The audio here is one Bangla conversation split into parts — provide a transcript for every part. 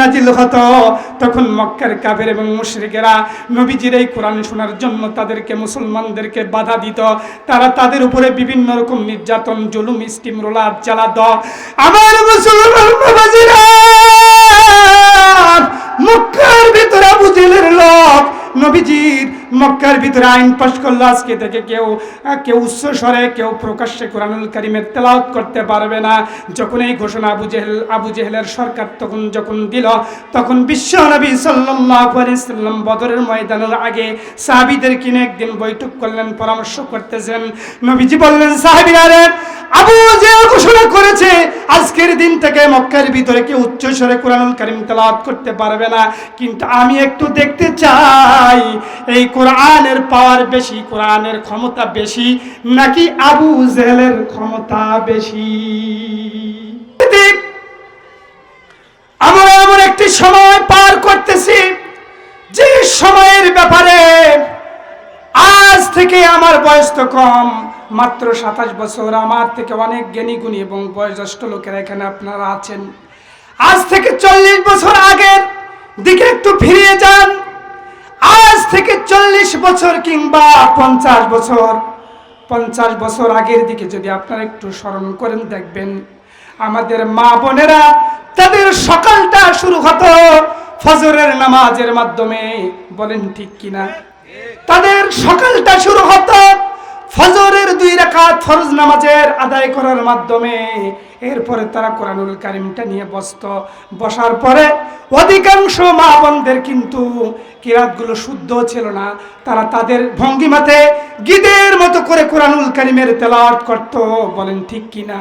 নাজিল হতো তখন মক্কার কাফের এবং মুশরিকেরা নবীজির এই কোরআন শোনার জন্য তাদেরকে মুসলমানদেরকে বাধা দিত। তারা তাদের উপরে বিভিন্ন রকম নির্যাতন, জুলুম, স্টিম রোলার চালাত। আমার মুসলমান বাবাজিরা, মক্কার ভিতরে আবু জেহেলের লোক নবীজির মক্কার ভিতরে আইন পাশ করলো, আজকে থেকে কেউ উচ্চ স্বরে, কেউ প্রকাশ্যে কোরআনুল কারীমের তেলাওয়াত করতে পারবে না। যখন এই ঘোষণা আবু জেহেলের সরকার যখন দিল, তখন বিশ্ব নবী সাল্লাল্লাহু আলাইহি সাল্লাম বদরের ময়দানের আগে সাহাবীদের কিনে একদিন বৈঠক করলেন, পরামর্শ করতেছেন। নবীজি বললেন, সাহাবীরা রে, আবু জেহেল ঘোষণা করেছে আজকের দিন থেকে মক্কার ভিতরে কেউ উচ্চ স্বরে কোরআনুল কারীম তেলাওয়াত করতে পারবে না। কিন্তু আমি একটু দেখতে চাই এই কোরআনের পাওয়ার বেশি, কোরআনের ক্ষমতা বেশি নাকি আবু জেহেলের ক্ষমতা বেশি। আমরা এমন একটি সময় পার করতেছি যে সময়ের ব্যাপারে আজ থেকে আমার বয়স তো কম, মাত্র 27 বছর। আমার থেকে অনেক জ্ঞানী গুণী এবং বয়োজ্যেষ্ঠ লোকেরা এখানে আপনারা আছেন। আজ থেকে 40 বছর আগের দিকে একটু ফিরে যান। আজ থেকে 40 বছর কিংবা 50 বছর আগের দিকে যদি আপনারা একটু স্মরণ করেন, দেখবেন আমাদের মা বোনেরা তাদের সকালটা শুরু হতো ফজরের নামাজের মাধ্যমে। বলেন ঠিক কিনা? তাদের সকালটা শুরু হতো ফজরের 2 রাকাত ফরজ নামাজের আদায় করার মাধ্যমে। এরপরে তারা কোরআনুল কারীমটা নিয়ে বসার পরে অধিকাংশ মা বোনদের কিন্তু কিরাতগুলো শুদ্ধ ছিল না। তারা তাদের ভঙ্গিমাতে গীতের মতো করে কোরআনুল কারীমের তেলাওয়াত করত। বলেন ঠিক কিনা?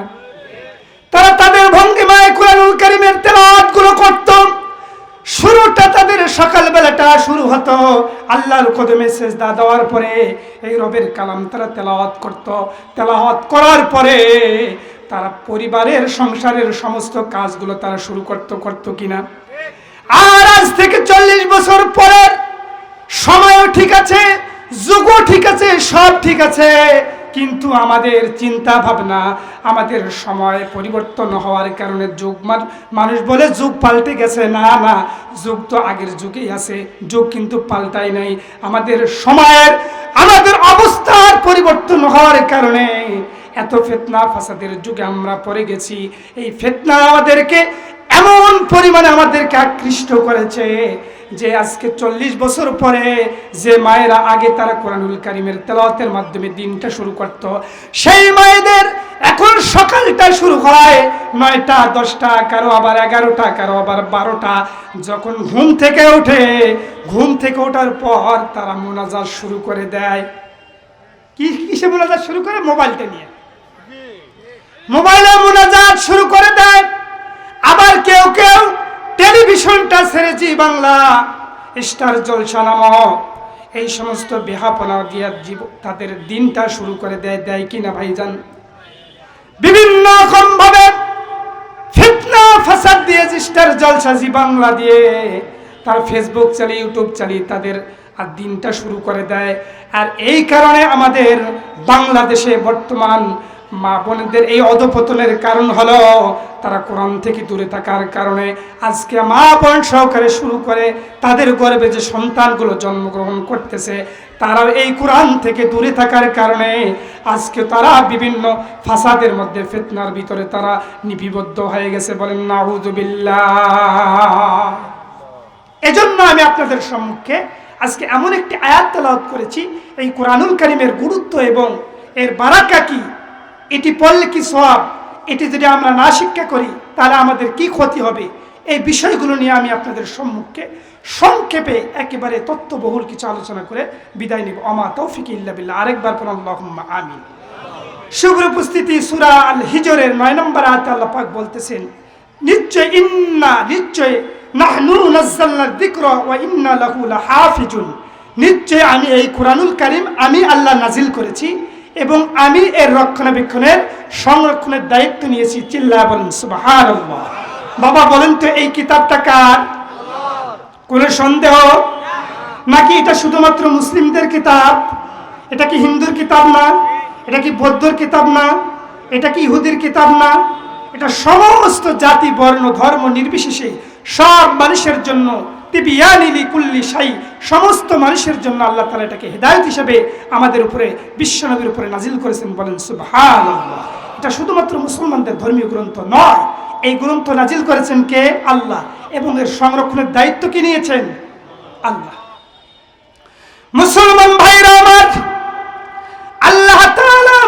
তারা তাদের ভঙ্গিমায় কোরআনুল কারীমের তেলাওয়াতগুলো করত। শুরুটা তাদের সকালবেলাটা শুরু হতো আল্লাহর কদমে সেজদা দেওয়ার পরে। এই রবের কালাম তারা তেলাওয়াত করত। তেলাওয়াত করার পরে তারা পরিবারের সংসারের সমস্ত কাজগুলো তারা শুরু করত কিনা? আর আজ থেকে 40 বছর পরের সময়ও ঠিক আছে, যুগও ঠিক আছে, সব ঠিক আছে, কিন্তু আমাদের চিন্তা ভাবনা, আমাদের সময় পরিবর্তন হওয়ার কারণে মানুষ বলে যুগ পাল্টে গেছে। না, যুগ তো আগের যুগেই আছে, যুগ কিন্তু পাল্টাই নাই। আমাদের সময়ের, আমাদের অবস্থার পরিবর্তন হওয়ার কারণে এত ফিতনা ফাসাদের যুগে আমরা পড়ে গেছি। এই ফিতনা আমাদেরকে এমন পরিমাণে আমাদেরকে আকৃষ্ট করেছে যে আজকে 40 বছর পরে যে মায়েরা আগে তারা কোরআনুল কারীমের তেলাওয়াতের মাধ্যমে দিনটা শুরু করত, সেই মায়েদের এখন সকালটা শুরু হয় 9টা, 10টা, কারো আবার 11টা, কারো আবার 12টা। যখন ঘুম থেকে ওঠার পর তারা মোনাজাত শুরু করে দেয়। কিসে মোনাজাত শুরু করে? মোবাইলটা নিয়ে মোবাইলে মোনাজাত শুরু করে দেয়। আবার কেউ টেলিভিশনটা ছেড়ে জি বাংলা, স্টার জলসা নামক এই সমস্ত বেহাপনা দিয়ে তাদের দিনটা শুরু করে দেয় কিনা ভাইজান? বিভিন্ন রকম ভাবে ফিতনা ফাসাদ দিয়ে স্টার জলসা জি বাংলা দিয়ে তার ফেসবুক চালিয়ে, ইউটিউব চালিয়ে তাদের আর দিনটা শুরু করে দেয়। আর এই কারণে আমাদের বাংলাদেশে বর্তমান মা বোনদের এই অধপতনের কারণ হলো তারা কোরআন থেকে দূরে থাকার কারণে। আজকে মা বোন সহকারে শুরু করে তাদের গর্ভে যে সন্তানগুলো জন্মগ্রহণ করতেছে, তারাও এই কোরআন থেকে দূরে থাকার কারণে আজকে তারা বিভিন্ন ফাসাদের মধ্যে, ফিতনার ভিতরে তারা নিবিবদ্ধ হয়ে গেছে। বলেন নাউযুবিল্লাহ। এজন্য আমি আপনাদের সম্মুখে আজকে এমন একটি আয়াত তেলাওয়াত করেছি, এই কোরআনুল কারীমের গুরুত্ব এবং এর বারাকা কি, এটি পড়লে কি সওয়াব, এটি যদি আমরা না শিক্ষা করি তাহলে আমাদের কি ক্ষতি হবে, এই বিষয়গুলো নিয়ে আমি আপনাদের সম্মুখে সংক্ষেপে একেবারে তত্ত্ববহুল কিছু আলোচনা করে বিদায় নেব। আমা তৌফিক ইল্লা বিল্লাহ। আরেকবার পড়ুন আল্লাহুম্মা আমিন। শুভ উপস্থিতি, সূরা আল হিজরের 9 নম্বর আয়াতে আল্লাহ পাক বলতেছেন, নিশ্চয় নাহনু নাযালনা যিকরা ওয়া ইন্না লাহু লাহাফিজুন। নিশ্চয় আমি এই কোরআনুল কারীম আমি আল্লাহ নাজিল করেছি এবং আমি এর রক্ষণাবেক্ষণের সংরক্ষণের দায়িত্ব নিয়েছি। চিল্লায়া বলেন সুবহানাল্লাহ। বাবা বলেন তো এই কিতাবটা কার? কোনো সন্দেহ নাকি এটা শুধুমাত্র মুসলিমদের কিতাব? এটা কি হিন্দুর কিতাব না? এটা কি বৌদ্ধর কিতাব না? এটা কি ইহুদির কিতাব না? এটা সমস্ত জাতি বর্ণ ধর্ম নির্বিশেষে সব মানুষের জন্য, তিবিয়ানি লিকুল্লি শাই, সমস্ত মানুষের জন্য আল্লাহ তাআলা এটাকে হেদায়েত হিসেবে আমাদের উপরে, বিশ্বনবীর উপরে নাজিল করেছেন। বলেন সুবহানাল্লাহ। এটা শুধুমাত্র মুসলমানদের ধর্মীয় গ্রন্থ নয়, এই গ্রন্থ নাজিল করেছেন কে? আল্লাহ। এবং এর সংরক্ষণের দায়িত্ব কি নিয়েছেন? আল্লাহ। মুসলমান ভাইরা আমার, আল্লাহ তাআলা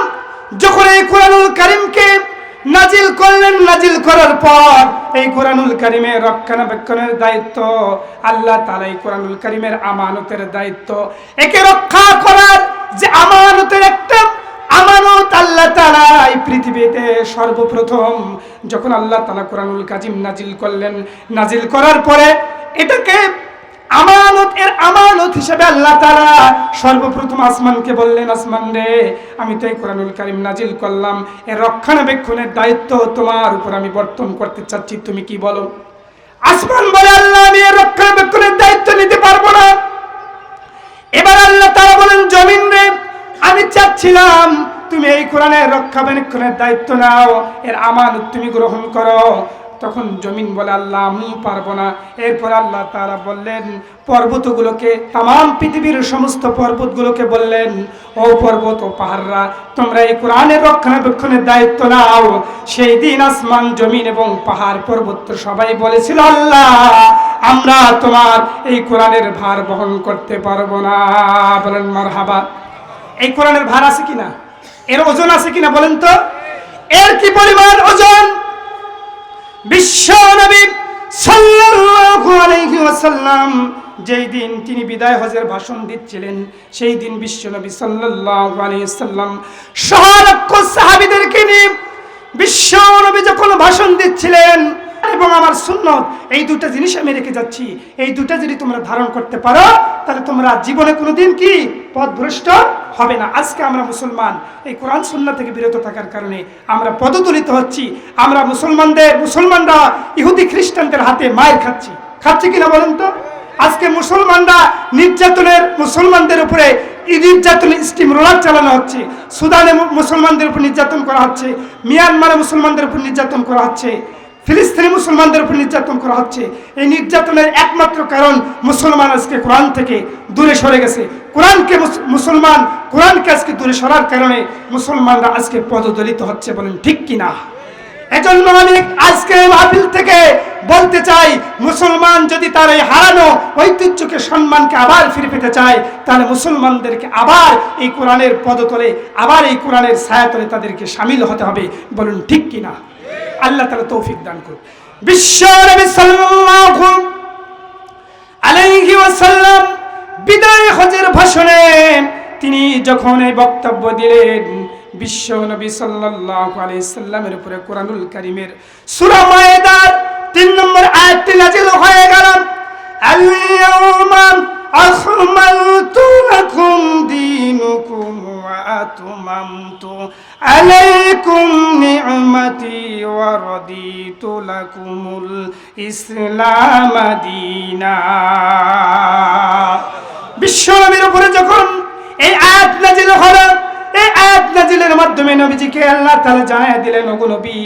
যখন এই কোরআনুল কারীমকে নাজিল করলেন, নাজিল করার পর এই কোরআনুল কারীমের রক্ষণাবেক্ষণের দায়িত্ব আল্লাহ তাআলা, এই কোরআনুল কারীমের আমানতের দায়িত্ব, একে রক্ষা করার যে আমানতের একটা আমানত আল্লাহ তাআলা এই পৃথিবীতে সর্বপ্রথম যখন আল্লাহ তাআলা কোরআনুল কারীম নাজিল করলেন, নাজিল করার পরে এটাকে আমানত হিসেবে আল্লাহ তাআলা সর্বপ্রথম আসমানকে বললেন, আসমান রে, আমি তো এই কোরআনুল কারীম নাজিল করলাম, এর রক্ষণাবেক্ষণের দায়িত্ব তোমার উপর আমি বর্তন করতে চাচ্ছি, তুমি কি বলো? আসমান বলে, আল্লাহ, আমি এর রক্ষণাবেক্ষণের দায়িত্ব নিতে পারবো না। এবার আল্লাহ তাআলা বলেন, জমিন রে, আমি চাচ্ছিলাম তুমি এই কোরআনের রক্ষণাবেক্ষণের দায়িত্ব নাও, এর আমানত তুমি গ্রহণ করো। তখন জমিন বলে, আল্লাহ, আমি পারবো না। এরপর আল্লাহ তাআলা বললেন পর্বতগুলোকে, তাম পৃথিবীর সমস্ত পর্বতগুলোকে বললেন, ও পর্বত ও পাহাড়রা, তোমরা এই কোরআনের রক্ষণাবেক্ষণের দায়িত্ব নাও। সেই দিন আসমান, জমিন এবং পাহাড় পর্বত সবাই বলেছিল, আল্লাহ, আমরা তোমার এই কোরআনের ভার বহন করতে পারবো না। বলেন মারহাবা। এই কোরআনের ভার আছে কিনা? এর ওজন আছে কিনা বলেন তো? এর কি পরিমাণ ওজন? বিশ্ব নবী সাল্লাল্লাহু আলাইহি ওয়াসাল্লাম যেই দিন তিনি বিদায় হজের ভাষণ দিচ্ছিলেন, সেই দিন বিশ্ব নবী সাল্লাল্লাহু আলাইহি ওয়াসাল্লাম সহলক্ষ সাহাবীদেরকে নিয়ে বিশ্ব নবী যখন ভাষণ দিচ্ছিলেন, এবং আমার সুন্নত, এই দুটো জিনিস আমি রেখে যাচ্ছি, এই দুটো যদি তোমরা ধারণ করতে পারো তাহলে তোমরা জীবনে কোনোদিন কি পথভ্রষ্ট হবে না। আজকে আমরা মুসলমান এই কোরআন সুন্নাহ থেকে বিরত থাকার কারণে আমরা পদদলিত হচ্ছি। আমরা মুসলমানরা ইহুদি খ্রিস্টানদের হাতে মায়ের খাচ্ছি কিনা বলেন তো? আজকে মুসলমানরা মুসলমানদের উপরে নির্যাতনের স্টিম রোলার চালানো হচ্ছে। সুদানে মুসলমানদের উপর নির্যাতন করা হচ্ছে, মিয়ানমারে মুসলমানদের উপর নির্যাতন করা হচ্ছে, ফিলিস্তিনি মুসলমানদের উপর নির্যাতন করা হচ্ছে। এই নির্যাতনের একমাত্র কারণ মুসলমান আজকে কোরআন থেকে দূরে সরে গেছে। কোরআনকে আজকে দূরে সরার কারণে মুসলমানরা আজকে পদদলিত হচ্ছে। বলেন ঠিক কিনা? এজন্য আমি আজকে মাহফিল থেকে বলতে চাই, মুসলমান যদি তার এই হারানো ঐতিহ্যকে, সম্মানকে আবার ফিরে পেতে চায়, তাহলে মুসলমানদেরকে আবার এই কোরআনের পদতলে, আবার এই কোরআনের ছায়াতলে তাদেরকে শামিল হতে হবে। বলুন ঠিক কিনা? আল্লাহ তাআলা তৌফিক দান করুন। বিশ্ব নবী সাল্লাল্লাহু আলাইহি ওয়াসাল্লাম বিদায় হজের ভাষণে তিনি যখন এই বক্তব্য দিলেন, বিশ্ব নবী সাল্লাল্লাহু আলাইহি সাল্লামের উপরে কোরআনুল কারীমের সূরা মায়েদার 3 নম্বর আয়াতটি নাযিল হয়ে গেল। আল-ইয়াওমা আকমালতু লাকুম দীনুকুম ওয়া আতমামতু আলাইকুম নি'মাতি ওয়া রাদিতু লাকুমুল ইসলাম দীনা। বিশ্ব নবীর উপরে যখন এই আয়াত নাযিল হলো, এই আয়াত নাযিলের মাধ্যমে নবীজিকে আল্লাহ তাআলা জানায় দিলেন, ওগো নবী,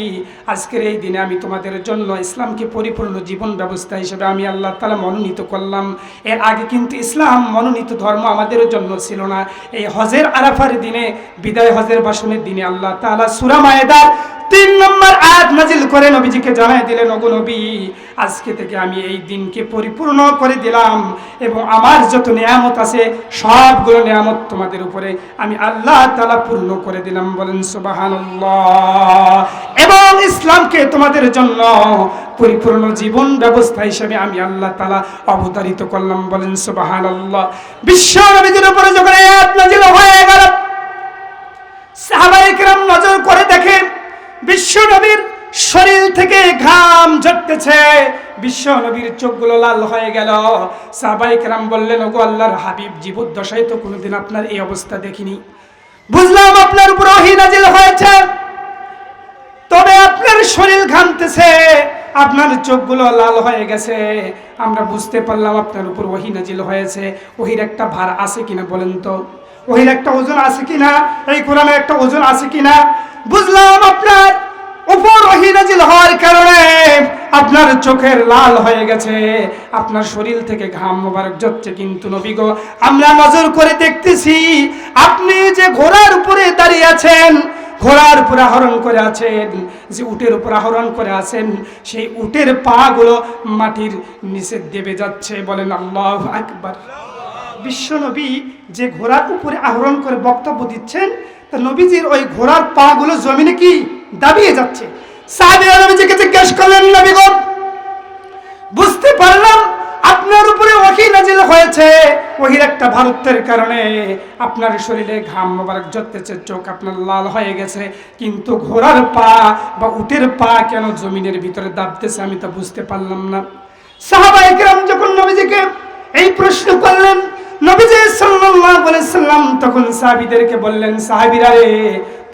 আজকের এই দিনে আমি তোমাদের জন্য ইসলামকে পরিপূর্ণ জীবন ব্যবস্থা হিসেবে আমি আল্লাহ তাআলা মনোনীত করলাম। এর আগে কিন্তু ইসলাম মনোনীত ধর্ম আমাদের জন্য ছিল না। এই হজের আরাফার দিনে, বিদায় হজের ভাষণের দিনে আল্লাহ তাআলা সূরা মায়েদার 3 নম্বর আয়াত নাযিল করে নবীজিকে জানায় দিলেন, ওগো নবী, আজকে থেকে আমি এই দিনকে পরিপূর্ণ করে দিলাম এবং আমার যত নিয়ামত আছে সবগুলো নিয়ামত তোমাদের উপরে আমি আল্লাহ তাআলা পূর্ণ করে দিলাম। বলেন সুবহানাল্লাহ। এবং ইসলামকে তোমাদের জন্য পরিপূর্ণ জীবন ব্যবস্থা হিসেবে আমি আল্লাহ তাআলা অবতারিত করলাম। বলেন সুবহানাল্লাহ। বিশ্ব নবীর উপরে যখন এই আয়াত নাযিল হয়ে গেল, সাহাবায়ে কেরাম নজর করে দেখেন বিশ্ব নবীর শরীর থেকে ঘাম ঝরতেছে, বিশ্ব নবীর চোখগুলো লাল হয়ে গেল। সাহাবায়ে কেরাম বললেন, ওগো আল্লাহর হাবিব, জীবদ্দশায় তো কোনোদিন আপনার এই অবস্থা দেখিনি। বুঝলাম আপনার উপর ওহী নাযিল হয়েছে, তবে আপনার শরীর ঘামতেছে, আপনার চোখগুলো লাল হয়ে গেছে, আমরা বুঝতে পারলাম আপনার উপর ওহী নাযিল হয়েছে। ওহীর একটা ভার আছে কিনা বলেন তো? ওহীর একটা ওজন আছে কিনা? এই কোরআনের একটা ওজন আছে কিনা? বুঝলাম আপনার উপর ওহী নাযিল হওয়ার কারণে আপনার চোখের লাল হয়ে গেছে, আপনার শরীর থেকে ঘাম মোবারক ঝরছে, কিন্তু নবী গো আমরা নজর করে দেখতেছি আপনি যে ঘোড়ার উপরে দাঁড়িয়ে আছেন, ঘোড়ার উপর আরোহণ করে আছেন, যে উটের উপর আরোহণ করে আছেন, সেই উটের পা গুলো মাটির নিচে দেবে যাচ্ছে। বলেন আল্লাহু আকবার। বিশ্ব নবী যে ঘোড়ার উপরে আরোহণ করে বক্তব্য দিচ্ছেন, তা নবীজির ওই ঘোড়ার পা গুলো জমিনে কি দাবিয়ে যাচ্ছে। সাহাবীরা নবীজিকে জিজ্ঞেস করলেন, নবী গো বুঝতে পারলাম আপনার উপরে ওহী নাজিল হয়েছে, ওহীর একটা ভারতের কারণে আপনার শরীরে ঘাম মোবারক ঝরতেছে, চোখ আপনার লাল হয়ে গেছে, কিন্তু ঘোড়ার পা বা উটের পা কেন জমিনের ভিতরে দাবতেছে আমি তা বুঝতে পারলাম না। সাহাবায়ে কেরাম যখন নবীজিকে এই প্রশ্ন করলেন, নবীজি সাল্লাল্লাহু আলাইহি সাল্লাম তখন সাহাবীদেরকে বললেন, সাহাবীরা রে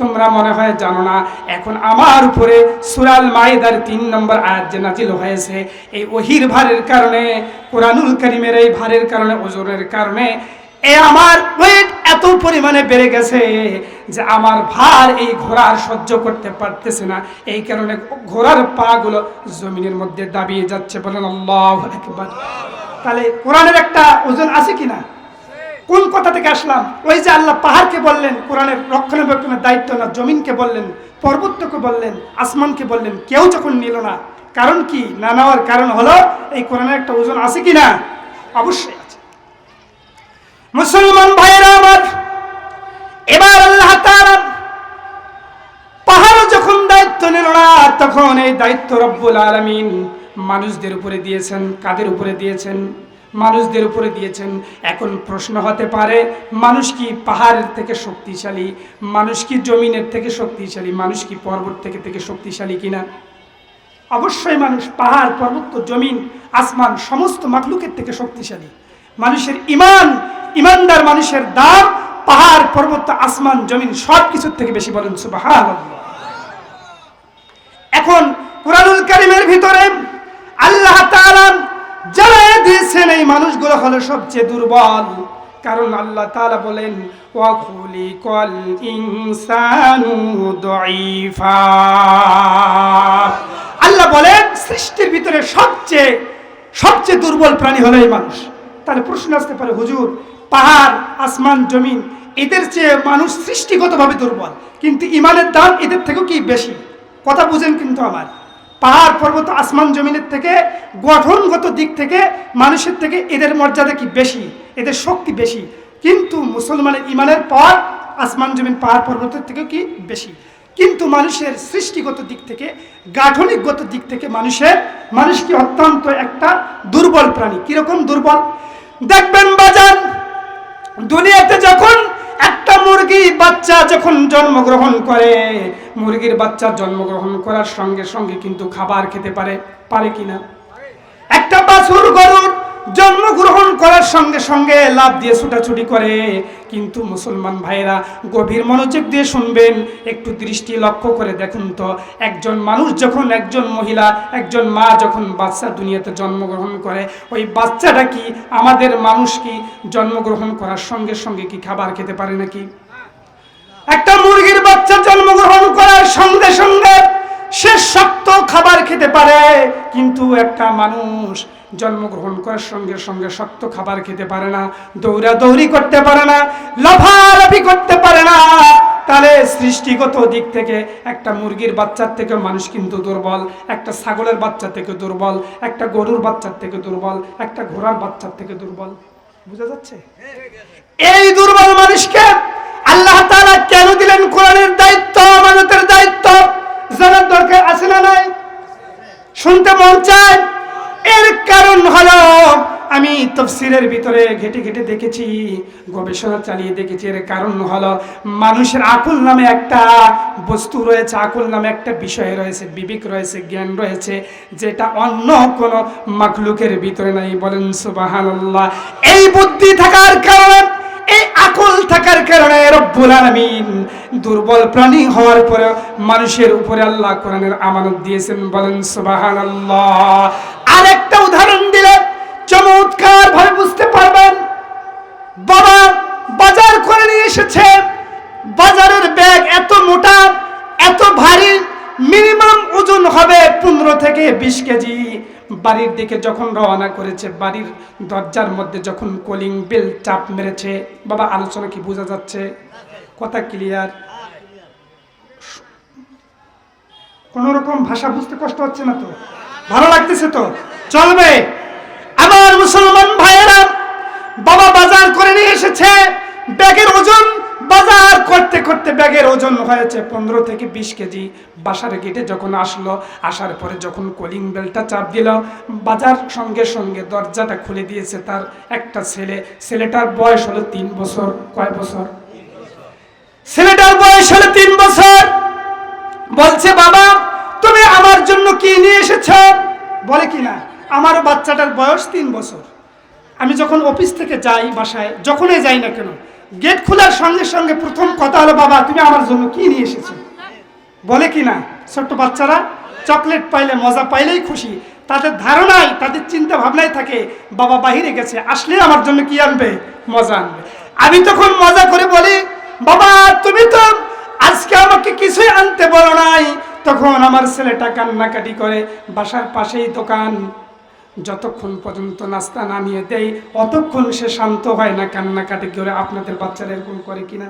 তোমরা মনে হয় জানো না, এখন আমার উপরে সূরা আল মাইদার 3 নম্বর আয়াত যে নাজিল হয়েছে, এই ওহীর ভারের কারণে, কোরআনুল কারীমের এই ভারের কারণে, ওজনের কারণে আমার ওয়েট এত পরিমাণে বেড়ে গেছে যে আমার ভার এই ঘোড়ার সহ্য করতে পারতেছে না, এই কারণে ঘোড়ার পা গুলো জমিনের মধ্যে দাবিয়ে যাচ্ছে। বলেন আল্লাহু আকবার। তাহলে কোরআনের একটা ওজন আছে কিনা? কোন কথা থেকে আসলাম? ওই যে আল্লাহ পাহাড়কে বললেন কোরআনের রক্ষণাবেক্ষণের দায়িত্ব না, জমিনকে বললেন, পর্বতকে বললেন, আসমানকে বললেন, কেউ যখন নিল না, কারণ কি না নেওয়ার কারণ হলো এই কোরআনের একটা ওজন আছে কিনা? অবশ্যই আছে। মুসলমান ভাইরা আমার, এবার আল্লাহ তাআলা পাহাড় যখন দায়িত্ব নিল না, তখন এই দায়িত্ব রব্বুল আলামিন মানুষদের উপরে দিয়েছেন। কাদের উপরে দিয়েছেন? মানুষদের উপরে দিয়েছেন। এখন প্রশ্ন হতে পারে, মানুষ কি পাহাড়ের থেকে শক্তিশালী? মানুষ কি জমিনের থেকে শক্তিশালী? মানুষ কি পর্বত থেকে শক্তিশালী কিনা? অবশ্যই মানুষ পাহাড়, পর্বত, জমিন, আসমান সমস্ত মাখলুকের থেকে শক্তিশালী। মানুষের ইমানদার মানুষের দাম পাহাড়, পর্বত, আসমান, জমিন সব কিছুর থেকে বেশি। বলেন সুবহানাল্লাহ। এখন কুরআনুল কারীমের ভিতরে আল্লাহ তাআলা জানায়ে দিয়েছেন এই মানুষগুলো হলো সবচেয়ে দুর্বল। কারণ আল্লাহ তাআলা বলেন, ওয়া খুলিকাল ইনসানু দাঈফা। আল্লাহ বলেন সৃষ্টির ভিতরে সবচেয়ে দুর্বল প্রাণী হলো এই মানুষ। তাহলে প্রশ্ন আসতে পারে, হুজুর পাহাড়, আসমান, জমিন এদের চেয়ে মানুষ সৃষ্টিগতভাবে দুর্বল, কিন্তু ইমানের দাম এদের থেকেও কি বেশি? কথা বুঝেন কিন্তু আমার। পাহাড়, পর্বত, আসমান, জমিনের থেকে গঠনগত দিক থেকে মানুষের থেকে এদের মর্যাদা কি বেশি, এদের শক্তি বেশি। কিন্তু মুসলমানের ইমানের পর আসমান, জমিন, পাহাড়, পর্বতের থেকেও কি বেশি। কিন্তু মানুষের সৃষ্টিগত দিক থেকে, গাঠনিকগত দিক থেকে মানুষ কি অত্যন্ত একটা দুর্বল প্রাণী। কিরকম দুর্বল? দেখবেন বাজান, দুনিয়াতে যখন একটা মুরগি বাচ্চা যখন জন্মগ্রহণ করে, মুরগির বাচ্চা জন্মগ্রহণ করার সঙ্গে সঙ্গে কিন্তু খাবার খেতে পারে কিনা? একটা বাছুর গরুর জন্মগ্রহণ করার সঙ্গে সঙ্গে লাফ দিয়ে ছুটাছুটি করে, কিন্তু মুসলমান ভাইরা গভীর মনোযোগ দিয়ে শুনবেন, একটু দৃষ্টি লক্ষ্য করে দেখুন তো, একজন মানুষ যখন, একজন মহিলা, একজন মা যখন বাচ্চা দুনিয়াতে জন্মগ্রহণ করে, ওই বাচ্চাটা কি আমাদের মানুষ কি জন্মগ্রহণ করার সঙ্গে সঙ্গে কি খাবার খেতে পারে নাকি? একটা মুরগির বাচ্চা জন্মগ্রহণ করার সঙ্গে সঙ্গে সে শক্ত খাবার খেতে পারে, কিন্তু একটা মানুষ জন্মগ্রহণ করার সঙ্গে সঙ্গে শক্ত খাবার খেতে পারে না, দৌড়াদৌড়ি করতে পারে না, লাফালাফি করতে পারে না। তাহলে সৃষ্টিগত দিক থেকে একটা মুরগির বাচ্চার থেকে মানুষ কিন্তু দুর্বল, একটা ছাগলের বাচ্চা থেকে দুর্বল, একটা গরুর বাচ্চার থেকে দুর্বল, একটা ঘোড়ার বাচ্চার থেকে দুর্বল। বুঝা যাচ্ছে? এই দুর্বল মানুষকে আল্লাহ তাআলা কেন দিলেন কোরআনের দায়িত্ব, আমানতের দায়িত্ব? জানার দরকার আছে না নাই? শুনতে মন চায়? এর কারণ হলো, আমি তাফসীরের ভিতরে ঘেটে ঘেটে দেখেছি, গবেষণা চালিয়ে দেখেছি, এর কারণ হলো মানুষের আকল নামে একটা বস্তু রয়েছে, আকল নামে একটা বিষয় রয়েছে, বিবেক রয়েছে, জ্ঞান রয়েছে, যেটা অন্য কোনো মাখলুকের ভিতরে নাই। বলেন সুবহানাল্লাহ। এই বুদ্ধি থাকার কারণে, এই আকল থাকার কারণে রব্বুল আলামিন দুর্বল প্রাণী হওয়ার পরে মানুষের উপরে আল্লাহ কোরআনের আমানত দিয়েছেন। বলেন সুবহানাল্লাহ। আরেকটা উদাহরণ দিলে চমৎকার ভাবে বুঝতে পারবেন। বাবা বাজার করে নিয়ে এসেছে, বাজারের ব্যাগ এত মোটা, এত ভারী, মিনিমাম ওজন হবে 15 থেকে 20 কেজি বাড়ির দিকে যখন রওনা করেছে, বাড়ির দরজার মধ্যে যখন কলিং বেল চাপ মেরেছে, বাবা আলোচনা কি বোঝা যাচ্ছে? কথা ক্লিয়ার? কোন রকম ভাষা বুঝতে কষ্ট হচ্ছে না তো? ভালো লাগতেছে তো? চলবে? আমার মুসলমান ভাইয়েরা, বাবা বাজার করে নিয়ে এসেছে। ব্যাগের ওজন, বাজার করতে করতে ব্যাগের ওজন হয়েছে 15 থেকে 20 কেজি। বাসার গেটে যখন আসলো, আসার পরে যখন কলিং বেলটা চাপ দিল, বাজার সঙ্গে সঙ্গে দরজাটা খুলে দিয়েছে তার একটা ছেলে। ছেলেটার বয়স হলো 3 বছর। কয় বছর? ছেলেটার বয়স হলো 3 বছর। বলছে, বাবা তুমি আমার জন্য কি নিয়ে এসেছ? বলে কি না, আমার বাচ্চাটার বয়স 3 বছর। আমি যখন অফিস থেকে যাই বাসায়, যখনই যাই না কেন, গেট খোলার সঙ্গে সঙ্গে প্রথম কথা হলো, বাবা তুমি আমার জন্য কি নিয়ে এসেছো? বলে কি না? ছোট্ট বাচ্চারা চকলেট পাইলে, মজা পাইলেই খুশি। তাদের ধারণায়, তাদের চিন্তা ভাবনায় থাকে বাবা বাহিরে গেছে, আসলে আমার জন্য কি আনবে? মজা আনবে। আমি তখন মজা করে বলি, বাবা তুমি তো আজকে আমাকে কিছুই আনতে বলো নাই। তখন আমার ছেলেটা কান্নাকাটি করে। বাসার পাশেই দোকান, যতক্ষণ পর্যন্ত নাস্তা নামিয়ে দেয় অতক্ষণ সে শান্ত হয় না, কান্নাকাটি করে। আপনাদের বাচ্চারা এরকম করে কিনা?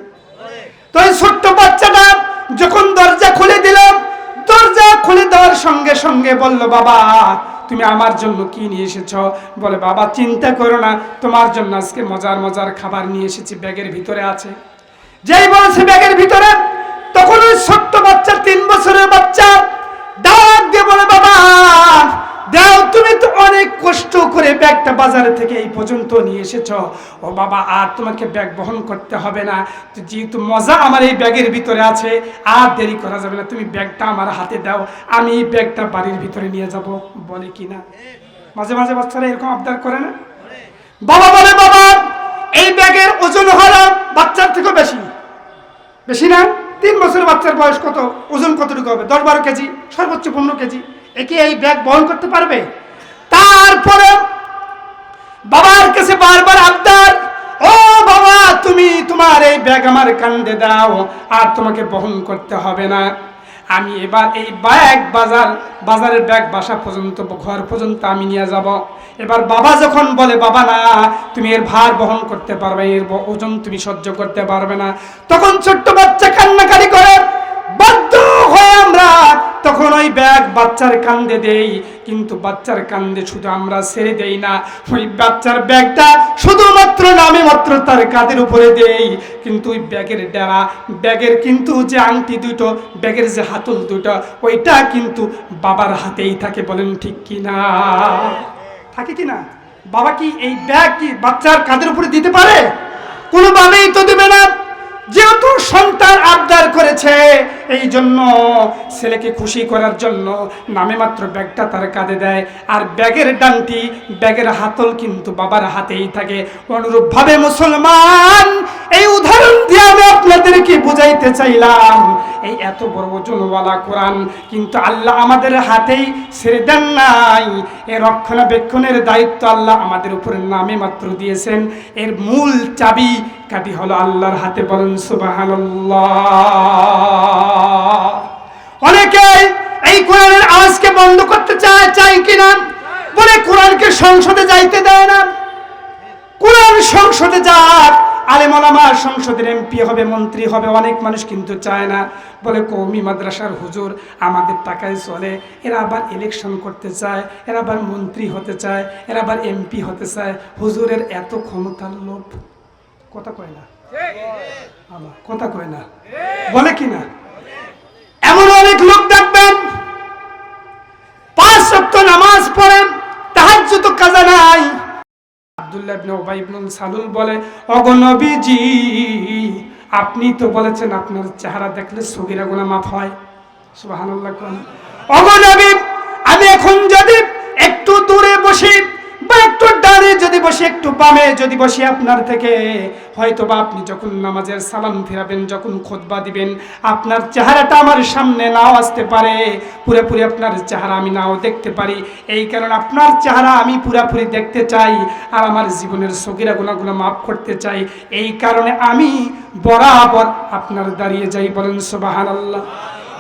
তো এই ছোট্ট বাচ্চাটা যখন দরজা খুলে দিলাম, দরজা খুলে দেওয়ার সঙ্গে সঙ্গে বলল, বাবা তুমি আমার জন্য কি নিয়ে এসেছো? বলে, বাবা চিন্তা করো না, তোমার জন্য আজকে মজার মজার খাবার নিয়ে এসেছি, ব্যাগের ভিতরে আছে। যেই বলছে ব্যাগের ভিতরে, তখন ওই ছোট্ট বাচ্চা, 3 বছরের বাচ্চা ডাক দিয়ে বলে, বাবা দাও, তুমি তো অনেক কষ্ট করে ব্যাগটা বাজার থেকে এই পর্যন্ত নিয়ে এসেছো। ও বাবা, আর তোমাকে ব্যাগ বহন করতে হবে না, যেহেতু মজা আমার এই ব্যাগের ভিতরে আছে, আর দেরি করা যাবে না, তুমি ব্যাগটা আমার হাতে দাও, আমি এই ব্যাগটা বাড়ির ভিতরে নিয়ে যাব। বলে কি না? মাঝে মাঝে বাচ্চারা এরকম আবদার করে না? বাবা বলে, বাবা এই ব্যাগের ওজন হলো বাচ্চার থেকেও বেশি। বেশি না? 3 বছরের বাচ্চার বয়স কত, ওজন কতটুকু হবে? 10-12 কেজি, সর্বোচ্চ 15 কেজি। একে এই ব্যাগ বহন করতে পারবে? তারপরে বাবার কাছে বারবার আবদার, ও বাবা তুমি তোমার এই ব্যাগ আমার কাঁধে দাও, আর তোমাকে বহন করতে হবে না, আমি এবার এই ব্যাগ বাজারের ব্যাগ বাসা পর্যন্ত, ঘর পর্যন্ত আমি নিয়ে যাব। এবার বাবা যখন বলে, বাবা না তুমি এর ভার বহন করতে পারবে, এর ওজন তুমি সহ্য করতে পারবে না, তখন ছোট্ট বাচ্চা কান্নাকারি করে। বাধ্য হয়ে আমরা তখন ওই ব্যাগ বাচ্চার কাঁধে দেই, কিন্তু বাচ্চার কাঁধে শুধু আমরা ছেড়ে দেই না, ওই বাচ্চার ব্যাগটা শুধুমাত্র নামে মাত্র তার কাঁধের উপরে দেই, কিন্তু ওই ব্যাগের ডেরা, ব্যাগের কিন্তু যে আংটি দুটো, ব্যাগের যে হাতল দুটো, ওইটা কিন্তু বাবার হাতেই থাকে। বলেন ঠিক কিনা? থাকে কিনা? বাবা কি এই ব্যাগ কি বাচ্চার কাঁধের উপরে দিতে পারে? কোনোভাবেই তো দেবে না। যেহেতু সন্তান আবদার করেছে, এই জন্য ছেলেকে খুশি করার জন্য নামে মাত্র ব্যাগটা তার কাঁধে দেয়, আর ব্যাগের ডান্টি, ব্যাগের হাতল কিন্তু বাবার হাতেই থাকে। অনুরূপভাবে মুসলমান, এই উদাহরণ দিয়ে আমি আপনাদেরকে বুঝাইতে চাইলাম, এই এত বড় ওজনওয়ালা কোরআন কিন্তু আল্লাহ আমাদের হাতেই ছেড়ে দেন নাই। এর রক্ষণাবেক্ষণের দায়িত্ব আল্লাহ আমাদের উপরে নামে মাত্র দিয়েছেন। এর মূল চাবি কাঠি হলো আল্লাহর হাতে। বলেন সুবহানাল্লাহ। অনেকেই এই কোরআনের আওয়াজকে বন্ধ করতে চায় কিনা? বলে কোরআনকে সংসদে যাইতে দেয় না। কোরআন সংসদে যাক, আলেম ওলামা সংসদের এমপি হবে, মন্ত্রী হবে, অনেক মানুষ কিন্তু চায় না। বলে কওমি মাদ্রাসার হুজুর আমাদের টাকায় চলে, এরা আবার ইলেকশন করতে চায়, এরা আবার মন্ত্রী হতে চায়, এরা আবার এমপি হতে চায়। হুজুরের এত ক্ষমতার লোভ। কথা কয় না? কথা কয় না? বলে কি না? এমন অনেক লোক দেখবেন 5 ওয়াক্ত নামাজ পড়েন, তাহাজ্জুদ কাজা নাই। আব্দুল্লাহ ইবনে উবাই ইবনে সালুল বলে, ওগো নবীজি আপনি তো বলেছেন আপনার চেহারা দেখলে সগীরা গুনাহ মাফ হয়। সুবহানাল্লাহ। কোন ওগো নবী, আমি এখন যদি একটু দূরে বসি বা একটু ডানে যদি বসি, একটু বামে যদি বসি আপনার থেকে, হয়তো বা আপনি যখন নামাজের সালাম ফিরাবেন, যখন খুতবা দিবেন, আপনার চেহারাটা আমার সামনে নাও আসতে পারে, পুরোপুরি আপনার চেহারা আমি নাও দেখতে পারি। এই কারণে আপনার চেহারা আমি পুরোপুরি দেখতে চাই, আর আমার জীবনের সগীরা গুনাহগুলো মাফ করতে চাই। এই কারণে আমি বরাবর আপনার দাঁড়িয়ে যাই। বলেন সুবহানাল্লাহ।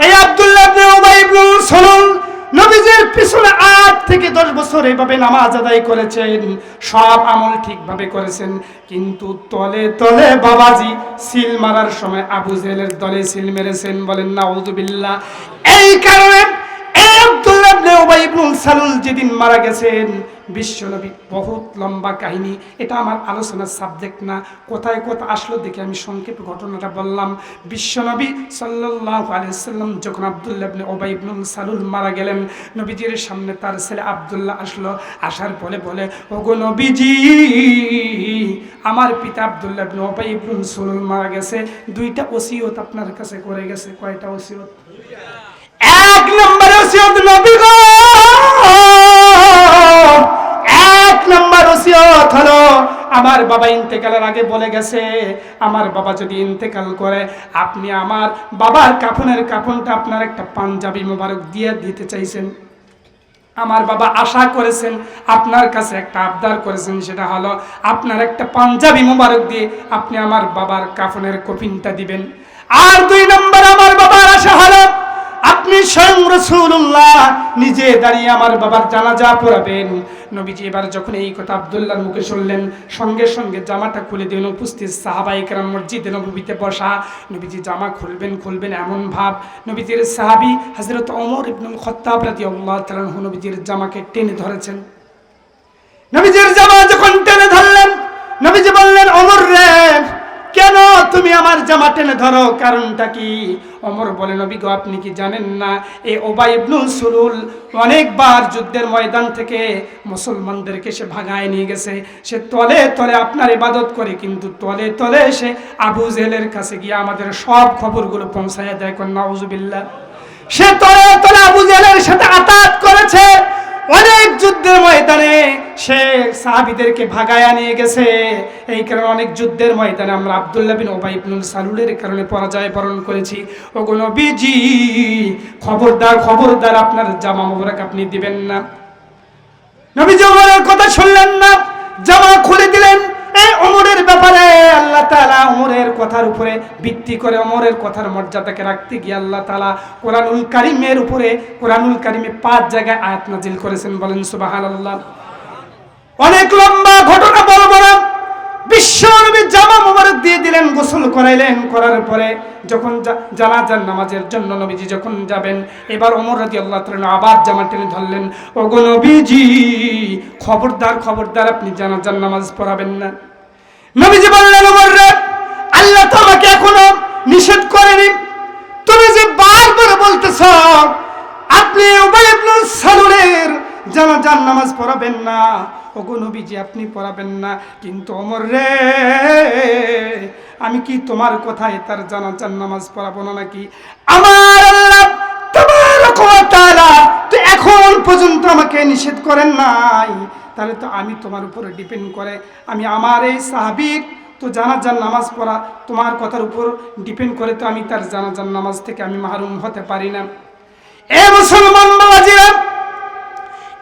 এই আব্দুল্লাহ ইবনে উবাই ইবনে সালুল নবীজির পিছনে 8 থেকে 10 বছর এইভাবে নামাজ আদায় করেছেন, সব আমল ঠিকভাবে করেছেন, কিন্তু তলে তলে বাবাজি সিল মারার সময় আবু জেহেলের দলে সিল মেরেছেন। বলেন নাউযুবিল্লাহ। এই কারণে আব্দুল্লাহ ইবনে উবাই ইবনে সালুল যেদিন মারা গেছেন, বিশ্বনবী, বহুত লম্বা কাহিনী, এটা আমার আলোচনার সাবজেক্ট না, কোথায় কথা আসলো দেখে আমি সংক্ষেপে ঘটনাটা বললাম। বিশ্বনবী সাল্লাল্লাহু আলাইহি ওয়াসাল্লাম যখন আব্দুল্লাহ ইবনে উবাই ইবনে সালুল মারা গেলেন, নবীজির সামনে তার ছেলে আব্দুল্লাহ আসলো। আসার পরে বলে, ওগো নবীজি, আমার পিতা আব্দুল্লাহ ইবনে উবাই ইবনে সালুল মারা গেছে, 2টা ওসিয়ত আপনার কাছে করে গেছে। কয়টা ওসিয়ত? 1 নম্বর ওসিয়ত নবী গো, 1 নম্বর ওসিয়ত হলো, আমার বাবা ইন্তেকালের আগে বলে গেছে, আমার বাবা যদি ইন্তেকাল করে, আপনি আমার বাবার কাফনের কাফনটা আপনার একটা পাঞ্জাবি মোবারক দিয়ে দিতে চাইছেন। আমার বাবা আশা করেছেন, আপনার কাছে একটা আবদার করেছেন, সেটা হলো আপনার একটা পাঞ্জাবি মোবারক দিয়ে আপনি আমার বাবার কাফনের কফিনটা দিবেন। আর 2 নম্বর আমার বাবার আশা হলো, আপনি স্বয়ং রাসূলুল্লাহ নিজে দাঁড়িয়ে আমার বাবার জানাজা পড়াবেন। নবীজি এবার যখন এই কথা আব্দুল্লাহর মুখে শুনলেন, সঙ্গে সঙ্গে জামাটা খুলে দিলেন। উপস্থিত সাহাবায়ে কেরাম মসজিদে নববীতে বসা, নবীজি জামা খুলবেন এমন ভাব, নবীজির সাহাবী হযরত ওমর ইবনুল খাত্তাব রাদিয়াল্লাহু তাআলা আনহু নবীজির জামাকে টেনে ধরেছেন। নবীজির জামা যখন টেনে ধরলেন, নবীজি বললেন, ওমর রে, কেন তুমি আমার জামা টেনে ধরো, কারণটা কি? ওমর বলে, নবী গো, আপনি কি জানেন না, এই উবাই ইবনে সালুল অনেকবার যুদ্ধের ময়দান থেকে মুসলমানদেরকে সে ভাগায় নিয়ে গেছে। সে তলে তলে আপনার ইবাদত করে, কিন্তু তলে তলে সে আবু জেহেলের কাছে গিয়ে আমাদের সব খবরগুলো পৌঁছায় দেয়। কোন নাউযুবিল্লাহ। সে তলে তলে আবু জেহেলের সাথে আতাত করেছে, অনেক যুদ্ধের ময়দানে সে সাহাবীদেরকে ভাগায়া নিয়ে গেছে। এই কারণে অনেক যুদ্ধের ময়দানে আমরা আব্দুল্লাহ বিন উবাই ইবনে সালুলের কারণে পরাজয় বরণ করেছি। ওগো নবীজি, খবরদার খবরদার, আপনার জামা মোবারক আপনি দিবেন না। নবীজি ওমরের কথা শুনলেন না, জামা খুলে দিলেন। এই ওমরের ব্যাপারে আল্লাহ তাআলা ওমরের কথার উপরে ভিত্তি করে ওমরের কথার মর্যাদাকে রাখতে গিয়ে আল্লাহ তাআলা কোরআনুল কারীমের উপরে, কোরআনুল কারীমে 5 জায়গায় আয়াত নাজিল করেছেন। বলেন সুবহানাল্লাহ। অনেক লম্বা ঘটনা বলবো না। বিশ্বনবী জামা মোবারক দিয়ে দিলেন, গোসল করাইলেন। করার পরে যখন জানাজার নামাজের জন্য নবীজি যখন যাবেন, এবার ওমর রাদিয়াল্লাহু তাআলা আবার জামা টেনে ধরলেন। ওগো নবীজি, খবরদার খবরদার, আপনি জানাজার নামাজ পড়াবেন না। নবীজি বললেন, ওমর রে, আল্লাহ তো আমাকে এখনো নিষেধ করেনি, তুমি যে বারবার বলতেছ আপনি উবাই ইবনে সালুলের জানাজার নামাজ পড়াবেন না। ওগো নবীজি, আপনি পড়াবেন না, কিন্তু ওমর রে, আমি কি তোমার কথায় তার জানাজার নামাজ পড়াবো না নাকি? আমার আল্লাহ তাবারক ওয়া তাআলা তো এখন পর্যন্ত আমাকে নিষেধ করেন নাই, তাহলে তো আমি তোমার উপরে ডিপেন্ড করে, আমি আমার এই সাহাবীর তো জানাজার নামাজ পড়া তোমার কথার উপর ডিপেন্ড করে, তো আমি তার জানাজার নামাজ থেকে আমি মাহরুম হতে পারি না। এ মুসলমান বাবাজিরা,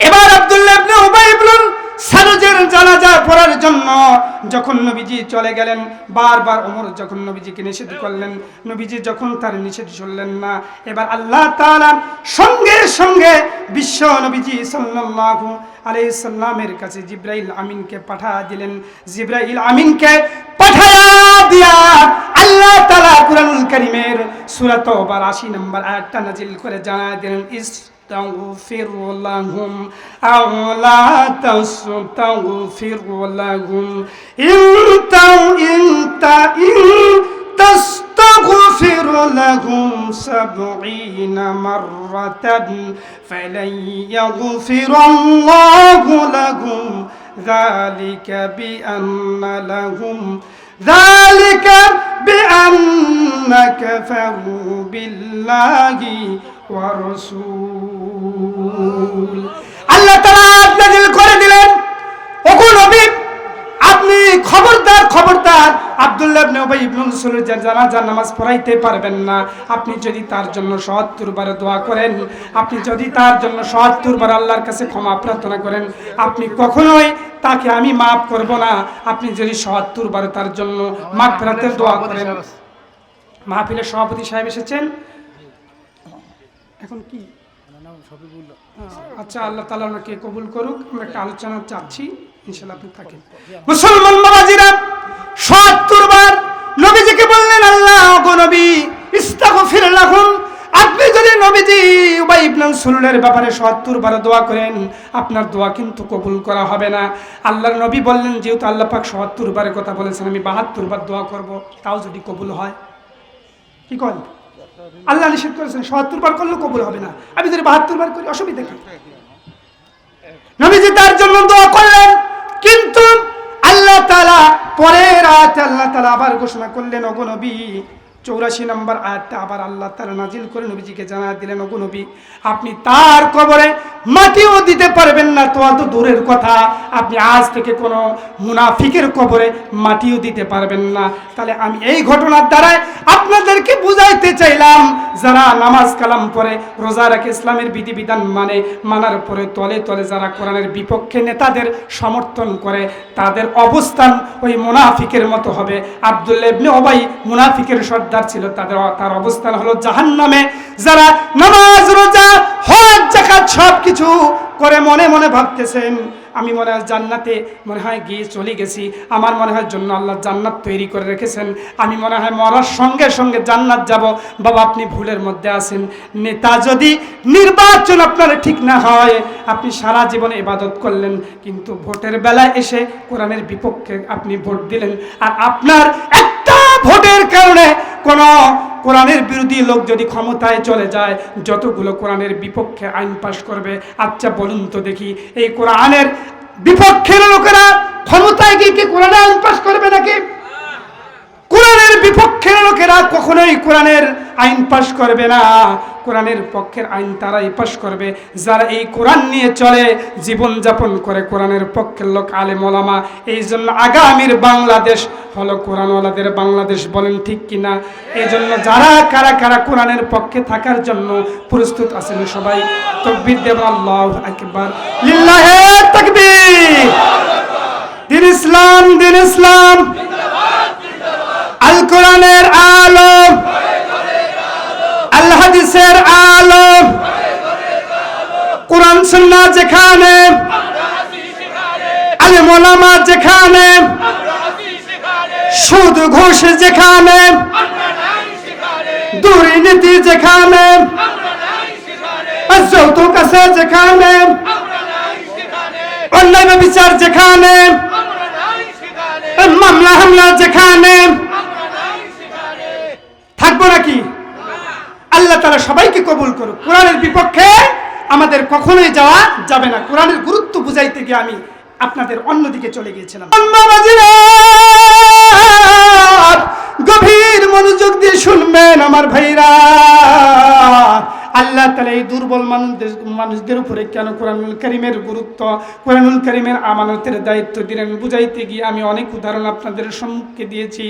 এবার আব্দুল্লাহ ইবনে উবাই ইবনে সালুলের জানাজা পড়ার জন্য যখন নবীজি চলে গেলেন, বারবার ওমর যখন নবীজিকে নিষেধ করলেন, নবীজি যখন তার নিষেধ শুনলেন না, এবার আল্লাহ তাআলা সঙ্গে সঙ্গে বিশ্ব নবীজি সাল্লাল্লাহু আলাইহি সাল্লামের কাছে জিবরাইল আমিনকে পাঠিয়ে দিলেন। জিবরাইল আমিনকে পাঠায়া দিয়া আল্লাহ তাআলা কুরআনুল কারীমের সূরা তাওবার 80 নম্বর আয়াতটা নাজিল করে জানায় দিলেন, استغفر لهم أو لا تستغفر لهم إن تستغفر لهم 70 مرة فلن يغفر الله لهم ذلك بأن كفروا بالله ورسول। আল্লাহ তাআলা নাযিল করে দিলেন, ওগো নবী, আপনি খবরদার খবরদার আব্দুল্লাহ ইবনে উবাই ইবনে সালুলের জানাজার নামাজ পড়াইতে পারবেন না। আপনি যদি তার জন্য ৭০ বার দোয়া করেন, আপনি যদি তার জন্য ৭০ বার আল্লাহর কাছে ক্ষমা প্রার্থনা করেন, আপনি কখনোই তাকে আমি মাফ করব না। আপনি যদি ৭০ বার তার জন্য মাগফিরাতের দোয়া করেন। মাহফিলের সভাপতি সাহেব এসেছেন, এখন কি আচ্ছা, আল্লাহ তাআলা ওনাকে কবুল করুক। আমরা একটা আলোচনা চাচ্ছি, ইনশাআল্লাহ আপনি থাকেন। মুসলমান বাবাজিরা ৭০ বার নবীজিকে বললেন, আল্লাহ গো নবী ইস্তাগফির লাহুম। আপনি যদি নবীজি উবাই ইবনে সালুলের ব্যাপারে ৭০ বার দোয়া করেন, আপনার দোয়া কিন্তু কবুল করা হবে না। আল্লাহর নবী বললেন, যেহেতু আল্লাহ পাক ৭০ বারের কথা বলেছেন, আমি ৭২ বার দোয়া করব, তাও যদি কবুল হয়। কি করেন? আল্লাহ নিষেধ করেছেন ৭০ বার করলে কবুল হবে না, আমি যদি ৭২ বার করি অসুবিধা কি? নবীজি তার জন্য দোয়া করলেন, কিন্তু আল্লাহ তাআলা পরের আয়াতে আল্লাহ তাআলা আবার ঘোষণা করলেন, ওগো নবী ৮৪ নম্বর আয়াতটা আবার আল্লাহ তাআলা নাজিল করে নবীজিকে জানিয়ে দিলেন, ওগো নবী আপনি তার কবরে মাটিও দিতে পারবেন না, তো অত দূরের কথা আপনি আজ থেকে কোনো মুনাফিকের কবরে মাটিও দিতে পারবেন না। তাহলে আমি এই ঘটনার দ্বারাই আপনাদেরকে বুঝাইতে চাইলাম, যারা নামাজ কালাম পড়ে, রোজা রাখে, ইসলামের বিধিবিধান মানার পরে তলে তলে যারা কোরআনের বিপক্ষে নেতাদের সমর্থন করে, তাদের অবস্থান ওই মুনাফিকের মতো হবে। আব্দুল্লাহ ইবনে উবাই মুনাফিকের সর্দার ছিল, তার অবস্থান হলো জাহান্নামে। যারা নামাজ, রোজা, হজ, যাকাত সব কিছু করে মনে মনে ভাবতেছেন আমি মনে হয় জান্নাতে মনে হয় গিয়ে চলে গেছি, আমার মনে হয় জন্য আল্লাহ জান্নাত তৈরি করে রেখেছেন, আমি মনে হয় মরার সঙ্গে সঙ্গে জান্নাত যাব। বাবা আপনি ভুলের মধ্যে আছেন। নেতা যদি নির্বাচন আপনার ঠিক না হয়, আপনি সারা জীবনে ইবাদত করলেন, কিন্তু ভোটের বেলায় এসে কোরআনের বিপক্ষে আপনি ভোট দিলেন, আর আপনার একটা ভোটের কারণে কোনো কোরআনের বিরোধী লোক যদি ক্ষমতায় চলে যায়, যতগুলো কোরআনের বিপক্ষে আইন পাশ করবে, আচ্ছা বলুন তো দেখি, এই কোরআনের বিপক্ষের লোকেরা ক্ষমতায় গিয়ে কি কোরআনের আইন পাশ করবে নাকি? কোরআনের বিপক্ষের লোকেরা কখনোই কোরআনের আইন পাশ করবে না। কোরআনের পক্ষের আইন তারাই পাশ করবে যারা এই কোরআন নিয়ে চলে, জীবন যাপন করে, কোরআনের পক্ষের লোক, আলেম ওলামা। এই জন্য আগামীর বাংলাদেশ হলো কোরআনওয়ালাদের বাংলাদেশ, বলেন ঠিক কিনা? এই জন্য যারা কারা কারা কোরআনের পক্ষে থাকার জন্য প্রস্তুত আছেন সবাই তাকবীর দেব, আল্লাহু আকবার, লিল্লাহি তাকবীর। দিন ইসলাম, দিন ইসলাম, আল কোরআনের আলো, আল হাদিসের আলো, কোরআন সুন্নাহ যেখানে, আলেম ওলামা যেখানে, সুদ ঘুষ যেখানে, দুর্নীতি যেখানে, যৌতুক আছে যেখানে, অন্যায় বিচার যেখানে, মামলা হামলা যেখানে, থাকবো নাকি? আল্লাহ তাআলা সবাইকে কবুল করুক। কোরআনের বিপক্ষে আমাদের কখনোই যাওয়া যাবে না। কোরআনের গুরুত্ব বুঝাইতে গিয়ে আমি আপনাদের অন্যদিকে চলে গিয়েছিলাম। গভীর মনোযোগ দিয়ে শুনবেন আমার ভাইরা। আল্লাহ তাআলা এই দুর্বল মানুষদের উপরে কেন কোরআনুল কারীমের গুরুত্ব, কোরআনুল কারীমের আমানতের দায়িত্ব দিলেন, বুঝাইতে গিয়ে আমি অনেক উদাহরণ আপনাদের সম্মুখে দিয়েছি।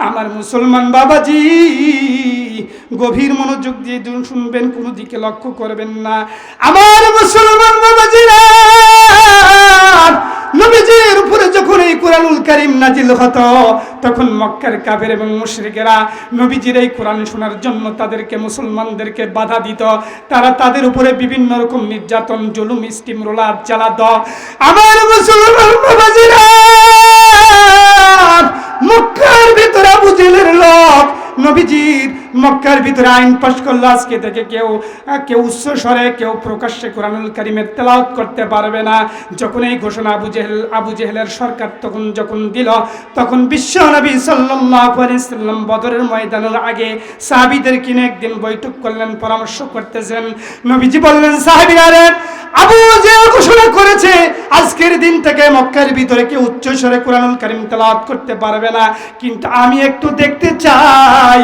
আমার মুসলমান বাবাজি গভীর মনোযোগ দিয়ে শুনবেন, কোনো দিকে লক্ষ্য করবেন না। আমার মুসলমান বাবাজিরা, নবীজির উপরে যখন এই কোরআনুল কারীম নাজিল হতো, তখন মক্কার কাফের এবং মুশরিকেরা নবীজির এই কোরআন শোনার জন্য তাদেরকে, মুসলমানদেরকে বাধা দিত। তারা তাদের উপরে বিভিন্ন রকম নির্যাতন, জুলুম, স্টিম রোলার চালাত। আমার মুসলমান বাবাজিরা, মক্কার ভিতরে আবু জেহেলের লোক নবীজির মক্কার ভিতরে আইন পাশ করলো, আজকে থেকে কেউ উচ্চ স্বরে, কেউ প্রকাশ্যে কোরআনুল কারীমের তেলাওয়াত করতে পারবে না। যখন এই ঘোষণা আবু জেহেলের সরকার যখন দিল, তখন বিশ্ব নবী সাল্লাল্লাহু আলাইহি সাল্লাম বদরের ময়দানের আগে সাহাবীদের কিনে একদিন বৈঠক করলেন, পরামর্শ করতেছেন। নবীজি বললেন, সাহাবীরা রে, আবু জেহেল ঘোষণা করেছে আজকের দিন থেকে মক্কার ভিতরে কেউ উচ্চ স্বরে কোরআনুল কারীম তেলাওয়াত করতে পারবে না, কিন্তু আমি একটু দেখতে চাই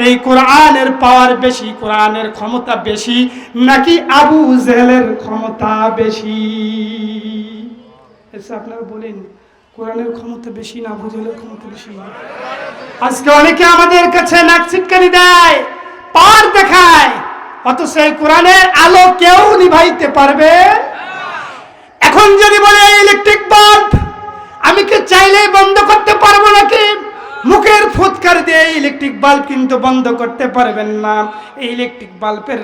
এই কোরআনের পাওয়ার বেশি, কোরআনের ক্ষমতা বেশি নাকি আবু জেহেলের ক্ষমতা বেশি? এসে আপনারা বলেন, কোরআনের ক্ষমতা বেশি না আবু জেহেলের ক্ষমতা বেশি? আজকে অনেকে আমাদের কাছে নাক ছিটকানি দেয়, পাওয়ার দেখায়, অথচ এই কোরআনের আলো কেউ নিভাইতে পারবে। এখন যদি বলে ইলেকট্রিক বাল্ব আমি কি চাইলে বন্ধ করতে পারবো নাকি? মুখের ফুৎকার দিয়ে ইলেকট্রিক বাল্ব কিন্তু বন্ধ করতে পারবেন না। এই ইলেকট্রিক বাল্বের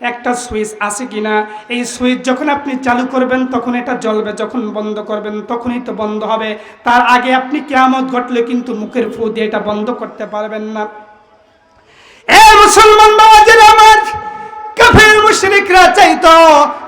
একটা সুইচ আছে কিনা, এই সুইচ যখন আপনি চালু করবেন তখন এটা জ্বলবে, যখন বন্ধ করবেন তখনই তো বন্ধ হবে। তার আগে আপনি কিয়ামত ঘটলে কিন্তু মুখের ফু দিয়ে এটা বন্ধ করতে পারবেন না। এ মুসলমান বাবাজিরা আমার, কাফের মুশরিকরা চাইতো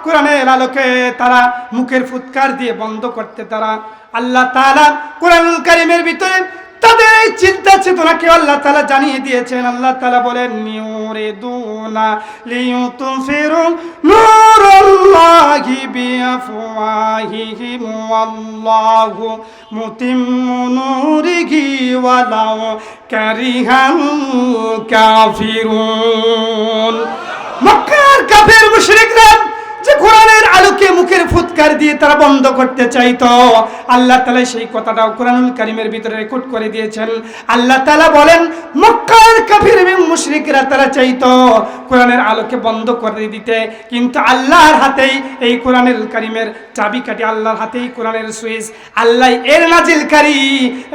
কোরআনের আলোকে তারা মুখের ফুৎকার দিয়ে বন্ধ করতে। তারা আল্লাহ তাআলা কোরআনুল কারীমের ভিতরে তাদের এই চিন্তা চেতনাকে আল্লাহ তাআলা জানিয়ে দিয়েছেন। আল্লাহ তাআলা বলেন, ইউরিদুনা লিইউতফিরু নূরাল্লাহি বিআফওয়াহিহিম ওয়াল্লাহু মুতিম্মু নূরিহি ওয়ালাউ কারিহাল কাফিরুন। মক্কার কাফের মুশরিকরা যে কোরআনের আলোকে মুখের ফুৎকার দিয়ে তারা বন্ধ করতে চাইতো, আল্লাহ তাআলা সেই কথাটাও কোরআনুল কারীমের ভিতরে রেকর্ড করে দিয়েছেন। আল্লাহ তাআলা বলেন, মক্কার কাফের এবং মুশরিকরা তারা চাইতো কোরআনের আলোকে বন্ধ করে দিতে, কিন্তু আল্লাহর হাতেই এই কোরআনুল কারীমের চাবিকাঠি, আল্লাহর হাতেই কোরআনের সুইচ, আল্লাহ এর নাজিলকারী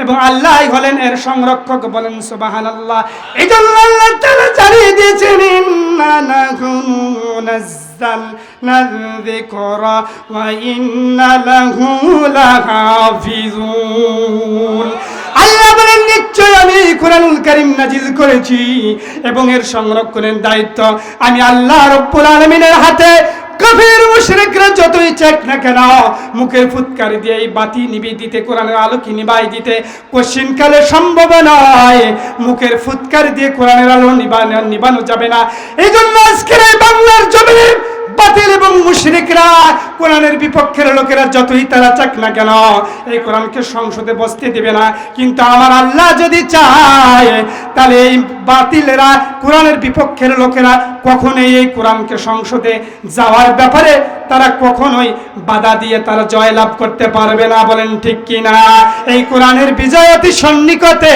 এবং আল্লাহ হলেন এর সংরক্ষক। বলেন সুবহানাল্লাহ। এইজন্য আল্লাহ তাআলা জানিয়ে দিয়েছেন, ইন্না নাহনু নাযালনা যিকরা ওয়া ইন্না লাহু লাহাফিজুন। আল্লাহ বলেন, নিশ্চয় আমি কোরআনুল কারীম নাজিল করেছি এবং এর সংরক্ষণের দায়িত্ব আমি আল্লাহ রাব্বুল আলামিনের হাতে। কাফের মুশরিকরা যতই চাক না কেন মুখের ফুৎকার দিয়ে এই বাতি নিভিয়ে দিতে, কোরআনের আলোকে নিভাই দিতে কোশ্চিনকালে সম্ভব নয়। মুখের ফুৎকার দিয়ে কোরআনের আলো নিভানো যাবে না। এই জন্য আজকের এই বাংলার জমিনে বাতিল এবং মুশরিকরা, কোরআনের বিপক্ষের লোকেরা যতই তারা চাক না কেন এই কোরআনকে সংসদে বসতে দেবে না। কিন্তু আমার আল্লাহ যদি চায় তাহলে এই বাতিলেরা, কোরআনের বিপক্ষের লোকেরা কখনোই এই কোরআনকে সংসদে যাওয়ার ব্যাপারে তারা কখনোই বাধা দিয়ে তারা জয়লাভ করতে পারবে না। বলেন ঠিক কিনা? এই কোরআনের বিজয় অতি সন্নিকটে।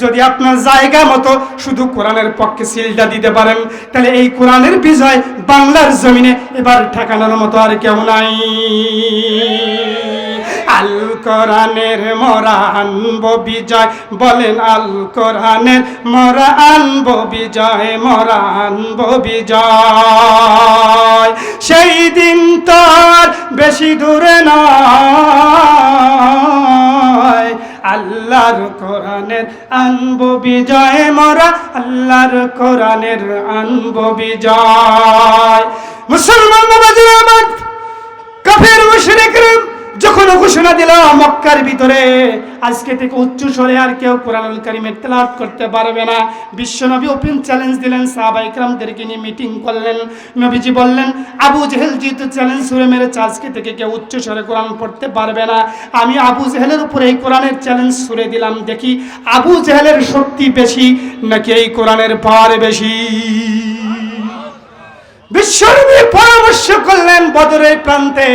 যদি আপনার জায়গা মতো শুধু কোরআনের পক্ষে সিলটা দিতে পারেন, তাহলে এই কোরআনের বিজয় বাংলার জমিনে এবার ঠেকানোর মতো আর কেউ নাই। আল কোরআনের মোরা আনবো বিজয়, বলেন আল কোরআনের মোরা আনবো বিজয়, মোরা আনবো বিজয়। সেই দিন তো আর বেশি দূরে নয়, আল্লাহর কোরআনের আনবো বিজয়, মোরা আল্লাহর কোরআনের আনবো বিজয়। মুসলমান বাবাজিরা আমার, কাফের মুশরিকরা যখন ঘোষণা দিল মক্কার ভিতরে আজকে থেকে উচ্চ স্বরে আর কেউ কোরআনুল কারীমের তেলাওয়াত করতে পারবে না, বিশ্বনবী ওপেন চ্যালেঞ্জ দিলেন, সাহাবায়ে কেরামদেরকে নিয়ে মিটিং করলেন। নবীজি বললেন, আবু জেহেল যেহেতু চ্যালেঞ্জ ছুড়ে মেরেছে আজকে থেকে কেউ উচ্চ স্বরে কোরআন পড়তে পারবে না, আমি আবু জেহেলের উপরে এই কোরআনের চ্যালেঞ্জ ছুড়ে দিলাম, দেখি আবু জেহেলের শক্তি বেশি নাকি এই কোরআনের পাওয়ার বেশি। বিশ্বনবী পরামর্শ করলেন, বদরের প্রান্তে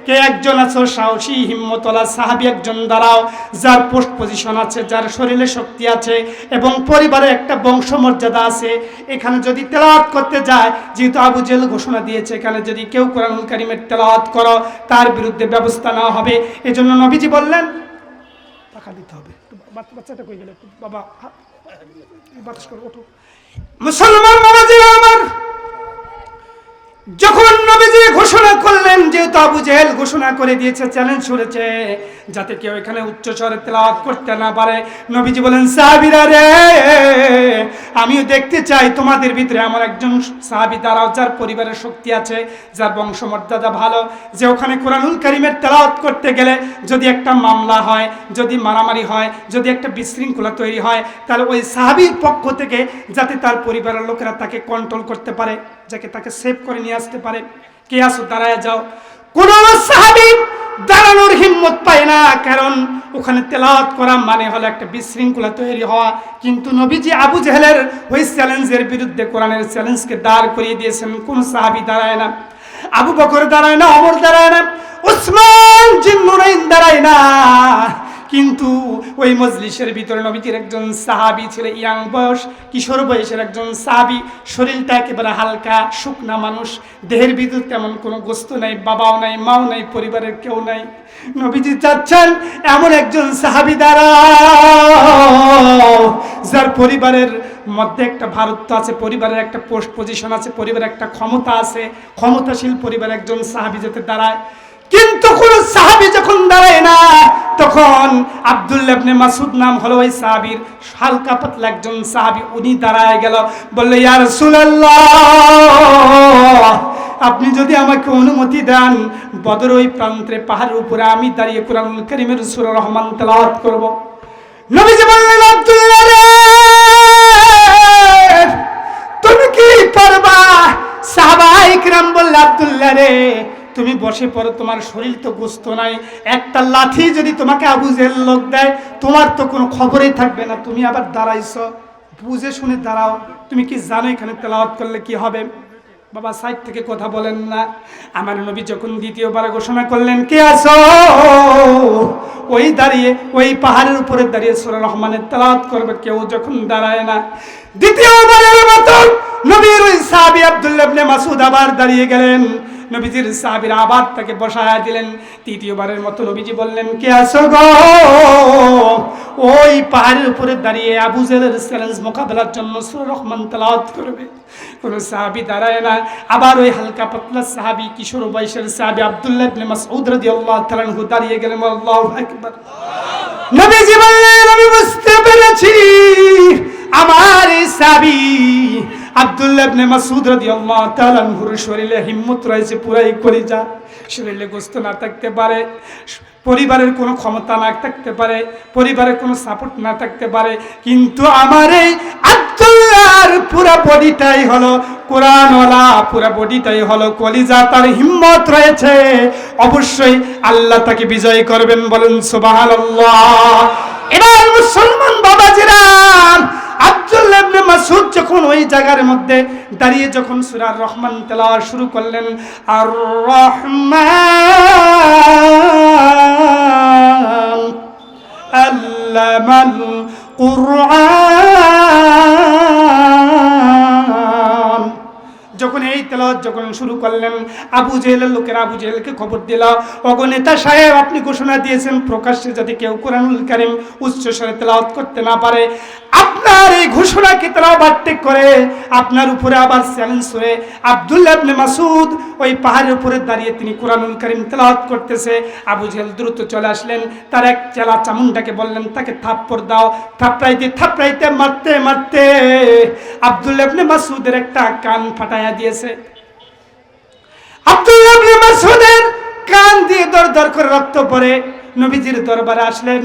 কে একজন আছো সাহসী হিম্মতওয়ালা সাহাবী একজন দাঁড়াও, যার পোস্ট পজিশন আছে, যার শরীরে শক্তি আছে এবং পরিবারে একটা বংশমর্যাদা আছে। এখানে যদি তেলাওয়াত করতে যায়, যেহেতু আবু জেহেল ঘোষণা দিয়েছে এখানে যদি কেউ কোরআনুল কারীমের তেলাওয়াত করো তার বিরুদ্ধে ব্যবস্থা নেওয়া হবে। এজন্য নবীজি বললেন, টাকা দিতে হবে। বাচ্চাটা কই গেল? বাবা বাতাস করে ওঠো। মুসলমান বাবাজিরা আমার, যখন নবীজি ঘোষণা করলেন, যেহেতু আবু জেহেল ঘোষণা করে দিয়েছে, চ্যালেঞ্জ ছুড়েছে যাতে কেউ এখানে উচ্চ স্বরে তেলাওয়াত করতে না পারে, নবীজি বলেন, সাহাবীরা রে, আমিও দেখতে চাই তোমাদের ভিতরে এমন একজন সাহাবী দাঁড়াও যার পরিবারের শক্তি আছে, যার বংশমর্যাদা ভালো, যে ওখানে কোরআনুল কারীমের তেলাওয়াত করতে গেলে যদি একটা মামলা হয়, যদি মারামারি হয়, যদি একটা বিশৃঙ্খলা তৈরি হয়, তাহলে ওই সাহাবীর পক্ষ থেকে যাতে তার পরিবারের লোকেরা তাকে কন্ট্রোল করতে পারে, যাকে তাকে সেভ করে নিয়ে আসতে পারে। কে আসো, দাঁড়ায় যাও। কোন সাহাবী দাঁড়ানোর হিম্মত পায় না, কারণ ওখানে তেলাওয়াত করা মানে হলো একটা বিশৃঙ্খলা তৈরি হওয়া। কিন্তু নবীজি আবু জেহেলের ওই চ্যালেঞ্জের বিরুদ্ধে কোরআনের চ্যালেঞ্জকে দাঁড় করিয়ে দিয়েছেন। কোন সাহাবী দাঁড়ায় না, আবু বকর দাঁড়ায় না, ওমর দাঁড়ায় না, উসমান জিন্নুরাইন দাঁড়ায় না। কিন্তু ওই মজলিসের ভিতরে নবীজির একজন সাহাবী ছিল, ইয়াং বয়স, কিশোর বয়সের একজন সাহাবী, শরীরটা একেবারে হালকা, শুকনা মানুষ, দেহের ভিতর তেমন কোনো গোস্ত নাই, বাবাও নাই, মাও নাই, পরিবারের কেউ নাই। নবীজি চাচ্ছেন এমন একজন সাহাবী দাঁড়াও যার পরিবারের মধ্যে একটা ভারত আছে, পরিবারের একটা পোস্ট পজিশন আছে, পরিবারের একটা ক্ষমতা আছে, ক্ষমতাশীল পরিবার একজন সাহাবী যেতে দাঁড়ায়। কিন্তু কোন সাহাবী যখন দাঁড়ায় না, তখন আব্দুল্লাহ ইবনে মাসউদ নাম হলো ওই সাহাবীর, হালকা পাতলা একজন সাহাবী, উনি দাঁড়ায় গেল, বলল ইয়া রাসূলুল্লাহ, আপনি যদি আমাকে অনুমতি দেন বদর ওই প্রান্তে পাহাড়ের উপরে আমি দাঁড়িয়ে কোরআনুল কারীমের সূরা রহমান তেলাওয়াত করব। নবীজি বললেন আব্দুল্লাহ রে, তুমি কি পারবা? সাহাবায়ে কিরাম বলল আব্দুল্লাহ রে, তুমি বসে পড়ো, তোমার শরীর তো গোস্ত নাই, একটা লাঠি যদি তোমাকে আবু জেহেল লোক দেয় তোমার তো কোনো খবরই থাকবে না, তুমি আবার দাঁড়াইছো, বুঝে শুনে দাঁড়াও, তুমি কি জানো এখানে তেলাওয়াত করলে কি হবে? বাবা সাইড থেকে কথা বলেন না। আমার নবী যখন দ্বিতীয়বার ঘোষণা করলেন কে আছো, ওই দাঁড়িয়ে ওই পাহাড়ের উপরে দাঁড়িয়ে সূরা রহমানের তেলাওয়াত করবে, কেউ যখন দাঁড়ায় না, দ্বিতীয়বারের মতো নবীর ওই সাহাবী আব্দুল্লাহ ইবনে মাসউদ আবার দাঁড়িয়ে গেলেন, নবীজির সাহাবীরা আবার তাকে বসায়া দিলেন। তৃতীয়বারের মতো নবীজি বললেন কে আছো গো, ওই পাহাড়ের উপরে দাঁড়িয়ে আবু জেহেলের চ্যালেঞ্জ মোকাবেলার জন্য সূরা রহমান তেলাওয়াত করবে। কোন সাহাবী দাঁড়ায় না। আবার ওই হালকা পাতলা সাহাবী, কিশোর বয়সের সাহাবী আব্দুল্লাহ ইবনে মাসউদ রাদিয়াল্লাহু তাআলা আনহু দাঁড়িয়ে গেলেন। আল্লাহু আকবার। নবীজি বললেন আমি বুঝতে পেরেছি আমার এই সাহাবী আব্দুল্লাহ ইবনে মাসউদ রাদিয়াল্লাহু তাআলা আনহুর শরীরে হিম্মত রয়েছে পুরাই কলিজা, শরীরে গোস্ত না থাকতে পারে, পরিবারের কোনো ক্ষমতা না থাকতে পারে, পরিবারের কোনো সাপোর্ট না থাকতে পারে, কিন্তু আমার এই আব্দুল্লাহর পুরো বডিটাই হলো কোরআনওয়ালা, পুরো বডিটাই হলো কলিজা, তার হিম্মত রয়েছে, অবশ্যই আল্লাহ তাকে বিজয় করবেন, বলেন সুবহানাল্লাহ। এবার মুসলমান বাবাজিরা, আব্দুল্লাহ ইবনে মাসউদ যখন ওই জায়গার মধ্যে দাঁড়িয়ে যখন সূরা রহমান তেলাওয়াত শুরু করলেন, আর রহমান আল্লামাল কুরআন, যখন এই তেলাওয়াত যখন শুরু করলেন, আবু জেহেলের লোকেরা আবু জেহেলকে খবর দিল, ওগো নেতা সাহেব, আপনি ঘোষণা দিয়েছেন প্রকাশ্যে যাতে কেউ কোরআনুল কারীম উচ্চ স্বরে তেলাওয়াত করতে না পারে, আপনার এই ঘোষণাকে তারা ওভারটেক করে আপনার উপরে আবার চ্যালেঞ্জ করে আব্দুল্লাহ ইবনে মাসউদ ওই পাহাড়ের উপরে দাঁড়িয়ে তিনি কোরআনুল কারীম তেলাওয়াত করতেছে। আবু জেহেল দ্রুত চলে আসলেন, তার এক চেলা চামুন্ডাকে বললেন তাকে থাপ্পড় দাও। থাপড়াইতে মারতে মারতে আব্দুল্লাহ ইবনে মাসউদের একটা কান ফাটায়া দিয়েছে। আব্দুল্লাহ ইবনে মাসউদের কান দিয়ে দর দর করে রক্ত পড়ে। নবীজির দরবারে আসলেন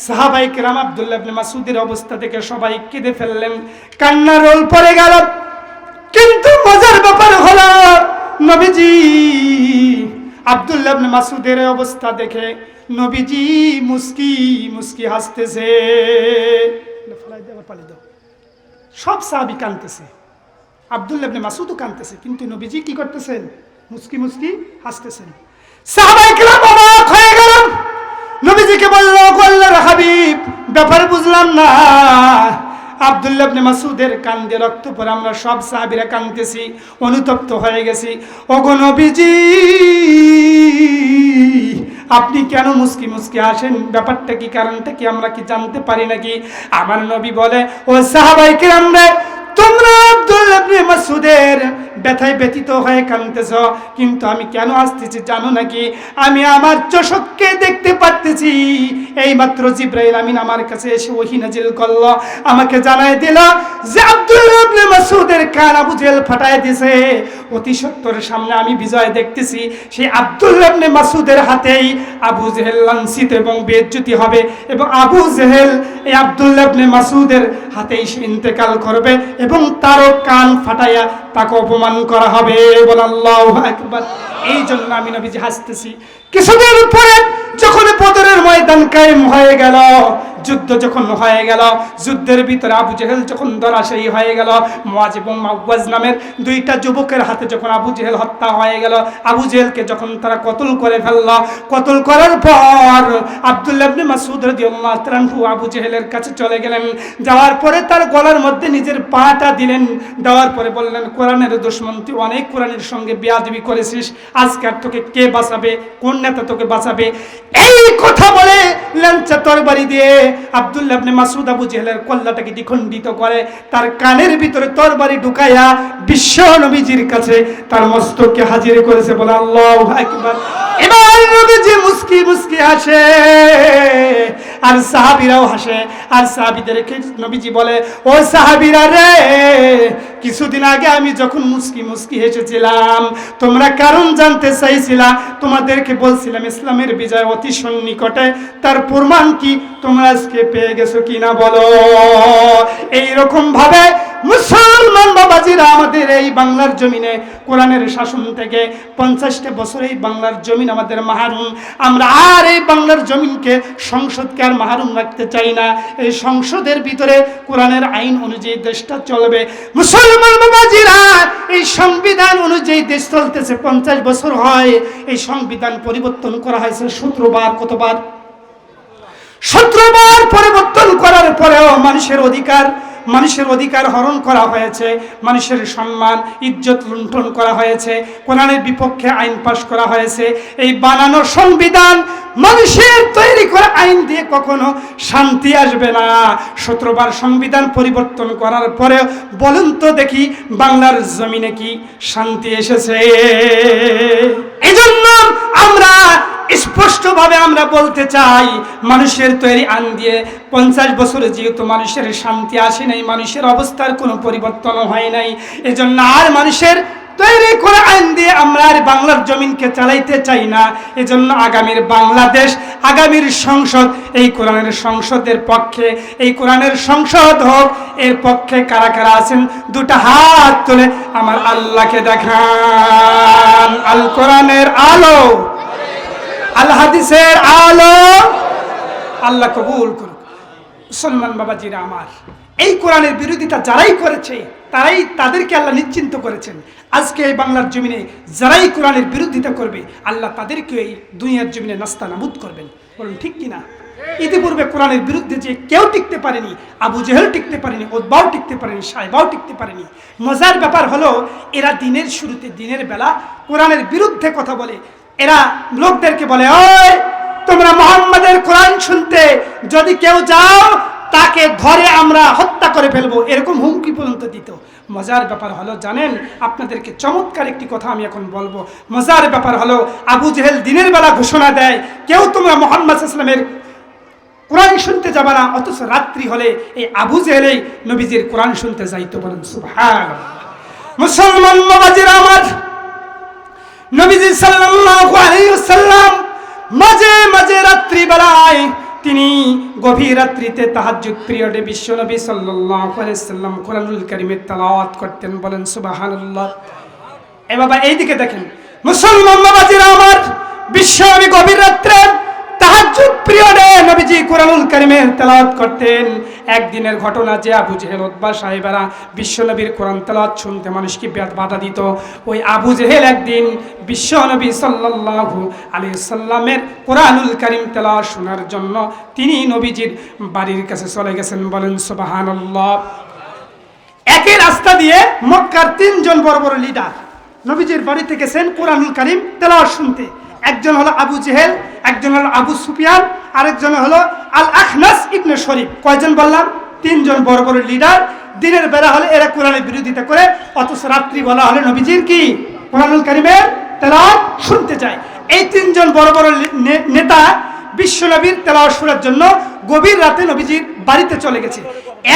সাহাবায়ে কেরাম, আব্দুল্লাহ ইবনে মাসউদের অবস্থা দেখে সবাই কেঁদে ফেললেন, কান্নার রোল পড়ে গেল। কিন্তু মজার ব্যাপার হলো নবীজি আব্দুল্লাহ ইবনে মাসউদের অবস্থা দেখে নবীজি মুস্কি মুস্কি হাসতেছে। সব সাহাবী কাঁদতেছে, আব্দুল্লাহ ইবনে মাসউদও কাঁদতেছে, কিন্তু নবীজি কি করতেছেন? মুস্কি মুস্কি হাসতেছেন। সাহাবায়ে কেরাম অবাক হয়ে গেলেন, নবীজিকে বলল আল্লাহর হাবিব, ব্যাপার বুঝলাম না, আব্দুল্লাহ ইবনে মাসউদের কান দিয়ে রক্ত পড়ে, আমরা সব সাহাবীরা কাঁদতেছি, অনুতপ্ত হয়ে গেছি, ওগো নবীজি আপনি কেন মুস্কি মুস্কি আসেন? ব্যাপারটা কি, কারণটা কি আমরা কি জানতে পারি নাকি? আমার নবী বলে, ও সাহাবায়ে কেরাম রে, তোমরা আব্দুল্লাহ ইবনে মাসউদের ব্যথায় ব্যথিত হয়ে কাঁদতেছ, কিন্তু আমি কেন আসতেছি জানো নাকি? আমি আমার চোখকে দেখতে পারতেছি, এইমাত্র জিবরাইল আমিন আমার কাছে এসে ওহী নাজিল করলো, আমাকে জানায় দিল যে আব্দুল্লাহ ইবনে মাসউদের কান আবু জেহেল ফাটায় দিয়েছে। অতি সত্বর সামনে আমি বিজয় দেখতেছি, সেই আব্দুল্লাহ ইবনে মাসউদের হাতেই আবু জেহেল লাঞ্ছিত এবং বেইজ্জতি হবে, এবং আবু জেহেল এই আব্দুল্লাহ ইবনে মাসউদের হাতেই সে ইন্তেকাল করবে, এবং তারও কান ফাটাইয়া তাকে অপমান করা হবে। বল আল্লাহু আকবার। এই জন্য আমি নবীজি হাসতেছি। কিছুদিন পরে যখন বদরের ময়দান কায়েম হয়ে গেল, যুদ্ধ যখন হয়ে গেল, যুদ্ধের ভিতরে আবু জেহেল যখন ধরাশায়ী হয়ে গেল, মুআজ এবং মাওয়াজ নামের দুইটা যুবকের হাতে যখন আবু জেহেল হত্যা হয়ে গেল, আবু জেহেলকে যখন তারা কতল করে ফেলল, কতল করার পর আব্দুল্লাহ ইবনে মাসউদ রাদিয়াল্লাহু তাআলা আনহু আবু জেহেলের কাছে চলে গেলেন। যাওয়ার পরে তার গলার মধ্যে নিজের পাটা দিলেন, দেওয়ার পরে বললেন, কোরআনের দুশমন, তুই অনেক কোরআনের সঙ্গে বেয়াদবি করেছিস, আজকে আর তোকে কে বাঁচাবে? কোন নেতা তোকে বাঁচাবে? এই কথা বলে ল্যাংচা তরবারি দিয়ে আব্দুল্লাহ ইবনে মাসউদ আবু জেহেলের কল্লাটাকে দ্বিখণ্ডিত করে, তার কানের ভিতরে তরবারি ঢুকাইয়া বিশ্ব নবীজির কাছে তার মস্তককে হাজির করেছে। বলে আল্লাহু আকবার। এবার নবীজি মুস্কি মুস্কি হাসে, আর সাহাবীরাও হাসে। আর সাহাবীদেরকে নবীজি বলে, ও সাহাবীরা রে, কিছুদিন আগে আমি যখন মুস্কি মুস্কি হেসেছিলাম, তোমরা কারণ জানতে চাইছিলা, তোমাদেরকে বলছিলাম ইসলামের বিজয় অতি সন্নিকটে, তার প্রমাণ কি তোমরা আজকে পেয়ে গেছো কিনা বলো। এইরকম ভাবে মুসলমান বাবাজিরা আমাদের এই বাংলার জমিনে কোরআনের শাসন থেকে 50টা বছর এই বাংলার জমিন আমাদের মাহরুম। আমরা আর এই বাংলার জমিনকে, সংসদকে আর মাহরুম রাখতে চাই না। এই সংসদের ভিতরে কোরআনের আইন অনুযায়ী দেশটা চলবে। মুসলমান বাবাজিরা, এই সংবিধান অনুযায়ী দেশ চলতেছে 50 বছর হয়। এই সংবিধান পরিবর্তন করা হয়েছে 17 বার। কতবার? 17 বার পরিবর্তন করার পরেও মানুষের অধিকার হরণ করা হয়েছে, মানুষের সম্মান ইজ্জত লুণ্ঠন করা হয়েছে, কোরআনের বিপক্ষে আইন পাশ করা হয়েছে। এই বানানো সংবিধান, মানুষের তৈরি করা আইন দিয়ে কখনো শান্তি আসবে না। 17 বার সংবিধান পরিবর্তন করার পরে বলুন তো দেখি বাংলার জমিনে কি শান্তি এসেছে? এজন্য আমরা স্পষ্টভাবে আমরা বলতে চাই, মানুষের তৈরি আইন দিয়ে 50 বছরে যেহেতু মানুষের শান্তি আসে নাই, মানুষের অবস্থার কোনো পরিবর্তন হয় নাই, এজন্য আর মানুষের তৈরি করা আইন দিয়ে আমরা আর বাংলার জমিনকে চালাইতে চাই না। এজন্য আগামীর বাংলাদেশ, আগামীর সংসদ এই কোরআনের সংসদের পক্ষে, এই কোরআনের সংসদ হোক, এর পক্ষে কারা কারা আছেন দুটা হাত তুলে আমার আল্লাহকে দেখান। আল কোরআনের আলো, আল হাদিসের আলো আল্লাহ কবুল করুক। মুসলমান বাবাজিরা আমার, এই কোরআনের বিরোধিতা যারাই করেছে তাদেরকে আল্লাহ নিশ্চিন্ত করেছেন। আজকে এই বাংলার জমিনে যারাই কোরআনের বিরোধিতা করবে, আল্লাহ তাদেরকে এই দুনিয়ার জমিনে নাস্তা নাবুদ করবেন। বলুন ঠিক কিনা? ইতিপূর্বে কোরআনের বিরুদ্ধে যে কেউ টিকতে পারেনি, আবু জেহেল টিকতে পারেনি, উতবাও টিকতে পারেনি, সাইবাও টিকতে পারেনি। মজার ব্যাপার হলো, এরা দিনের শুরুতে, দিনের বেলা কোরআনের বিরুদ্ধে কথা বলে। এরা লোকদেরকে বলে, ওই তোমরা মুহাম্মাদের কোরআন শুনতে যদি কেউ যাও, তাকে ধরে আমরা হত্যা করে ফেলবো, এরকম হুমকি পর্যন্ত দিত। মজার ব্যাপার হলো জানেন, আপনাদেরকে চমৎকার একটি কথা আমি এখন বলবো। মজার ব্যাপার হলো, আবু জেহেল দিনের বেলা ঘোষণা দেয়, কেউ তোমরা মুহাম্মদ সাল্লাল্লাহু আলাইহি ওয়াসাল্লামের কোরআন শুনতে যাবে না, অথচ রাত্রি হলে এই আবু জেহেলই নবীজির কোরআন শুনতে যাইতো। বলেন সুবহানাল্লাহ। মুসলমান বাবাজিরা আমার, নবীজি সাল্লাল্লাহু আলাইহি ওয়াসাল্লাম মাঝে মাঝে রাত্রি বেলায়, তিনি গভীর রাত্রিতে তাহাজ্জুদ পিরিয়ডে বিশ্বনবী সাল্লাল্লাহু আলাইহি ওয়াসাল্লাম কোরআনুল কারীমের তেলাওয়াত করতেন। বলেন সুবহানাল্লাহ। এ বাবা এইদিকে দেখেন, মুসলমান বাবাজিরা আমার, বিশ্বনবী গভীর রাত্রে তাহাজ্জুদ পিরিয়ডে নবীজি কোরআনুল কারীমের তেলাওয়াত করতেন। একদিনের ঘটনা যে আবু জেহেল, উতবা সাহেবেরা বিশ্বনবীর কোরআন তেলাওয়াত শুনতে মানুষকে বাধা দিত। ওই আবু জেহেল একদিন বিশ্বনবী সাল্লাল্লাহু আলাইহি সাল্লামের কোরআনুল কারীম তেলাওয়াত শোনার জন্য তিনি নবীজির বাড়ির কাছে চলে গেছেন। বলেন সুবহানাল্লাহ। একই রাস্তা দিয়ে মক্কার 3 জন বড় বড় লিডার নবীজির বাড়িতে গেছেন কোরআনুল কারীম তেলাওয়াত শুনতে। একজন হলো আবু জেহেল, একজন হলো আবু সুফিয়ান, আরেকজন হলো আল আখনাস ইবনে শরীফ। কয়জন বললাম? 3 জন বড় বড় লিডার। দিনের বেলা হলে এরা কোরআনের বিরোধিতা করে, অথচ রাত্রি বলা হলে নবীজির কি কোরআনুল কারীমের তেলাওয়াত শুনতে যায়। এই 3 জন বড় বড় নেতা বিশ্বনবীর তেলাওয়াত শোনার জন্য গভীর রাতে নবীজির বাড়িতে চলে গেছে।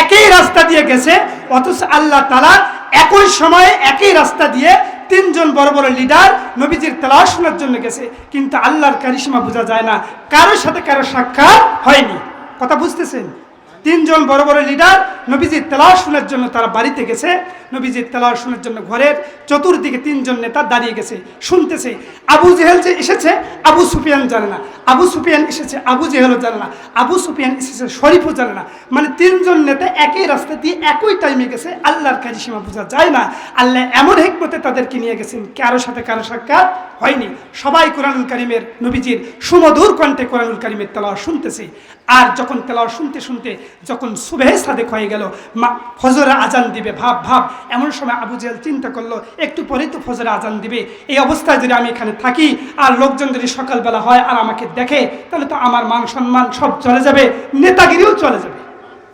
একই রাস্তা দিয়ে গেছে, অথচ আল্লাহ তাআলা একই সময়ে একই রাস্তা দিয়ে 3 জন বড় বড় লিডার নবীজির তেলাওয়াত শোনার জন্য গেছে, কিন্তু আল্লাহর কারিশমা বোঝা যায় না, কারোর সাথে কারো সাক্ষাৎ হয়নি। কথা বুঝতেছেন? 3 জন বড় বড় লিডার নবীজির তেলাওয়াত শোনার জন্য তারা বাড়িতে গেছে। নবীজির তেলাওয়াত শোনার জন্য ঘরের চতুর্দিকে 3 জন নেতা দাঁড়িয়ে গেছে, শুনতেছে। আবু জেহেল যে এসেছে আবু সুফিয়ান জানে না, আবু সুফিয়ান এসেছে আবু জেহেলও জানে না, আবু সুফিয়ান এসেছে শরীফও জানে না। মানে 3 জন নেতা একই রাস্তা দিয়ে একই টাইমে গেছে, আল্লাহর কারিশমা বোঝা যায় না। আল্লাহ এমন হিকমতে তাদেরকে নিয়ে গেছেন, কারোর সাথে কারো সাক্ষাৎ হয়নি। সবাই কোরআনুল কারীমের নবীজির সুমধুর কণ্ঠে কোরআনুল কারীমের তেলাওয়াত শুনতেছে। আর যখন তেলাওয়াত শুনতে শুনতে যখন সুবহে সাদেক হয়ে গেল, ফজরের আজান দিবে, ভাব এমন সময় আবু জেহেল চিন্তা করলো একটু পরেই তো ফজরের আজান দিবে, এই অবস্থায় যদি আমি এখানে থাকি আর লোকজন যদি সকালবেলা হয় আর আমাকে দেখে, তাহলে তো আমার মান সম্মান সব চলে যাবে, নেতাগিরিও চলে যাবে।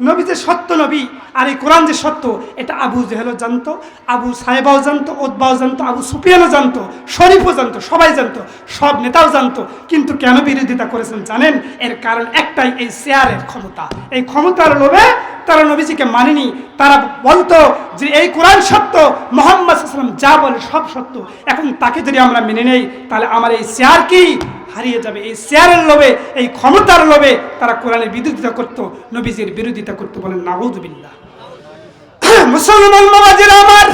নবী যে সত্য নবী আর এই কোরআন যে সত্য, এটা আবু জেহেলও জানতো, আবু সাহেবাও জানতো, উতবাও জানতো, আবু সুফিয়ানও জানতো, শরীফও জানতো, সবাই জানতো, সব নেতাও জানতো। কিন্তু কেন বিরোধিতা করেছেন জানেন? এর কারণ একটাই, এই শেয়ারের ক্ষমতা। এই ক্ষমতার লোভে তারা নবীজিকে মানেনি। তারা বলতো যে এই কোরআন সত্য, মুহাম্মদ সাল্লাল্লাহু আলাইহি ওয়াসাল্লাম যা বলে সব সত্য, এখন তাকে যদি আমরা মেনে নেই তাহলে আমার এই শেয়ার কি হারিয়ে যাবে। এই শেয়ারের লোভে, এই ক্ষমতার লোভে তারা কোরআনের বিরোধিতা করতো, নবীজির বিরোধিতা করতো। বলেন নাউযুবিল্লাহ। মুসলমান বাবাজিরা আমার,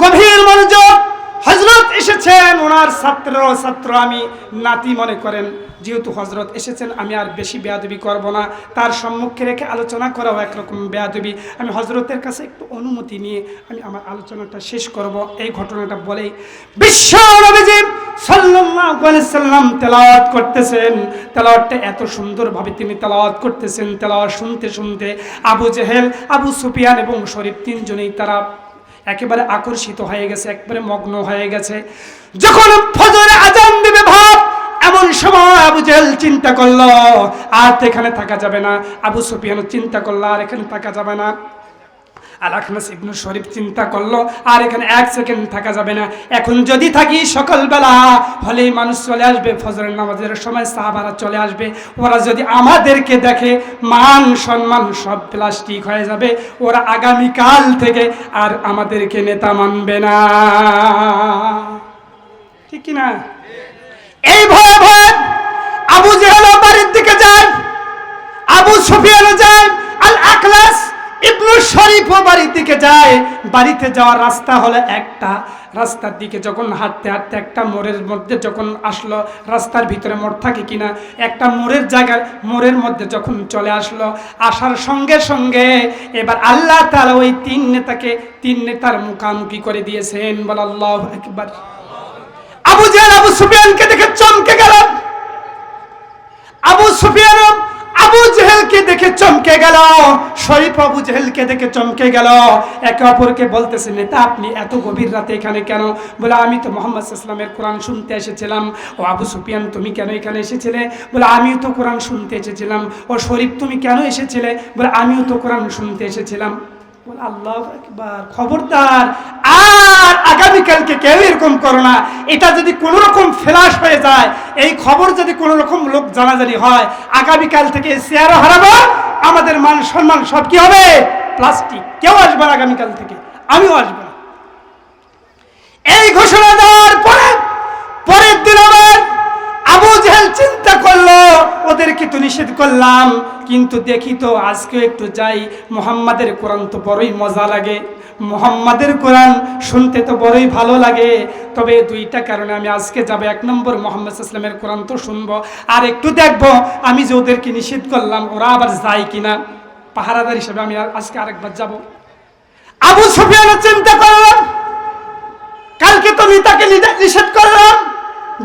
গভীর মনোযোগ। হযরত এসেছেন, ওনার ছাত্র আমি নাতি মনে করেন, যেহেতু হযরত এসেছেন আমি আর বেশি বেয়াদবি করব না, তার সম্মুখে রেখে আলোচনা করাও একরকম বেয়াদবি। আমি হযরতের কাছে একটু অনুমতি নিয়ে আমি আমার আলোচনাটা শেষ করব। এই ঘটনাটা বলেই, বিশ্ব নবীজি সাল্লাল্লাহু আলাইহি সাল্লাম তেলাওয়াত করতেছেন, তেলাওয়াতটা এত সুন্দরভাবে তিনি তেলাওয়াত করতেছেন, তেলাওয়াত শুনতে শুনতে আবু জেহেল, আবু সুফিয়ান এবং শরীফ তিনজনেই তারা একেবারে আকর্ষিত হয়ে গেছে, একবারে মগ্ন হয়ে গেছে। যখন ফজরে আজান দিবে ভাব, এমন সময় আবু জেহেল চিন্তা করলো আর এখানে থাকা যাবে না, আবু সুফিয়ানও চিন্তা করলো আর এখানে থাকা যাবে না, আর আখনাস ইবনে শরীফ চিন্তা করলো আর এখানে এক সেকেন্ড থাকা যাবে না, এখন যদি থাকি সকালবেলা হলেই মানুষ চলে আসবে, ফজরের নামাজের সময় সাহাবারা চলে আসবে, ওরা যদি আমাদেরকে দেখে মান সম্মান সব প্লাস্টিক হয়ে যাবে, ওরা আগামীকাল থেকে আর আমাদেরকে নেতা মানবে না। ঠিক কিনা? এই ভয়ে ভয়ে আবু জেহেল বাড়ির দিকে যায়, আবু সুফিয়ান যায়, আল আখলাস ইবনে শরীফ বাড়ির দিকে যায়। বাড়িতে যাওয়ার রাস্তা হলো একটা, রাস্তার দিকে যখন হাঁটতে হাঁটতে একটা মোড়ের মধ্যে যখন আসলো, রাস্তার ভিতরে মোড় থাকে কিনা, একটা মোড়ের জায়গায়, মোড়ের মধ্যে যখন চলে আসলো, আসার সঙ্গে সঙ্গে এবার আল্লাহ তাআলা ওই তিন নেতার মুখামুখি করে দিয়েছেন। বল আল্লাহু আকবার। আবু জেহেল আবু সুফিয়ানকে দেখে চমকে গেল, আবু সুফিয়ান আবু জেহেলকে দেখে চমকে গেল, শরীফ আবু জেহেলকে দেখে চমকে গেল। একে অপরকে বলতেছে, নেতা আপনি এত গভীর রাতে এখানে কেন? বলে আমি তো মুহাম্মদ সাল্লাল্লাহু আলাইহি ওয়াসাল্লামের কোরআন শুনতে এসেছিলাম। ও আবু সুফিয়ান তুমি কেন এখানে এসেছিলে? বলে আমিও তো কোরআন শুনতে এসেছিলাম। ও শরীফ তুমি কেন এসেছিলে? বলে আমিও তো কোরআন শুনতে এসেছিলাম। বলে আল্লাহু আকবার, খবরদার আর আগামীকালকে কেউ এরকম করো না। এটা যদি কোনো রকম ফ্ল্যাশ হয়ে যায়, এই খবর যদি কোনো রকম লোক জানাজানি হয়, আগামীকাল থেকে শেয়ারও হারাবো, আমাদের মান সম্মান সব কি হবে? প্লাস্টিক। কেউ আসবে না আগামীকাল থেকে, আমিও আসবো না। এই ঘোষণা দেওয়ার পরের দিন আবার আবু জেহেল চিন্তা করলো ওদেরকে তো নিষেধ করলাম, কিন্তু দেখি তো আজকেও একটু যাই, মুহাম্মাদের কোরআন তো বড়ই মজা লাগে, মুহাম্মাদের কোরআন শুনতে তো বড়ই ভালো লাগে। তবে দুইটা কারণে আমি আজকে যাব। এক নম্বর, মুহাম্মদ সাল্লাল্লাহু আলাইহি ওয়াসাল্লামের কোরআন তো শুনবো, আর একটু দেখবো আমি যে ওদেরকে নিষেধ করলাম ওরা আবার যায় কিনা, পাহারাদার হিসেবে আমি আজকে আরেকবার যাব। আবু সুফিয়ান চিন্তা করলাম কালকে তো নেতাকে নিষেধ করলাম,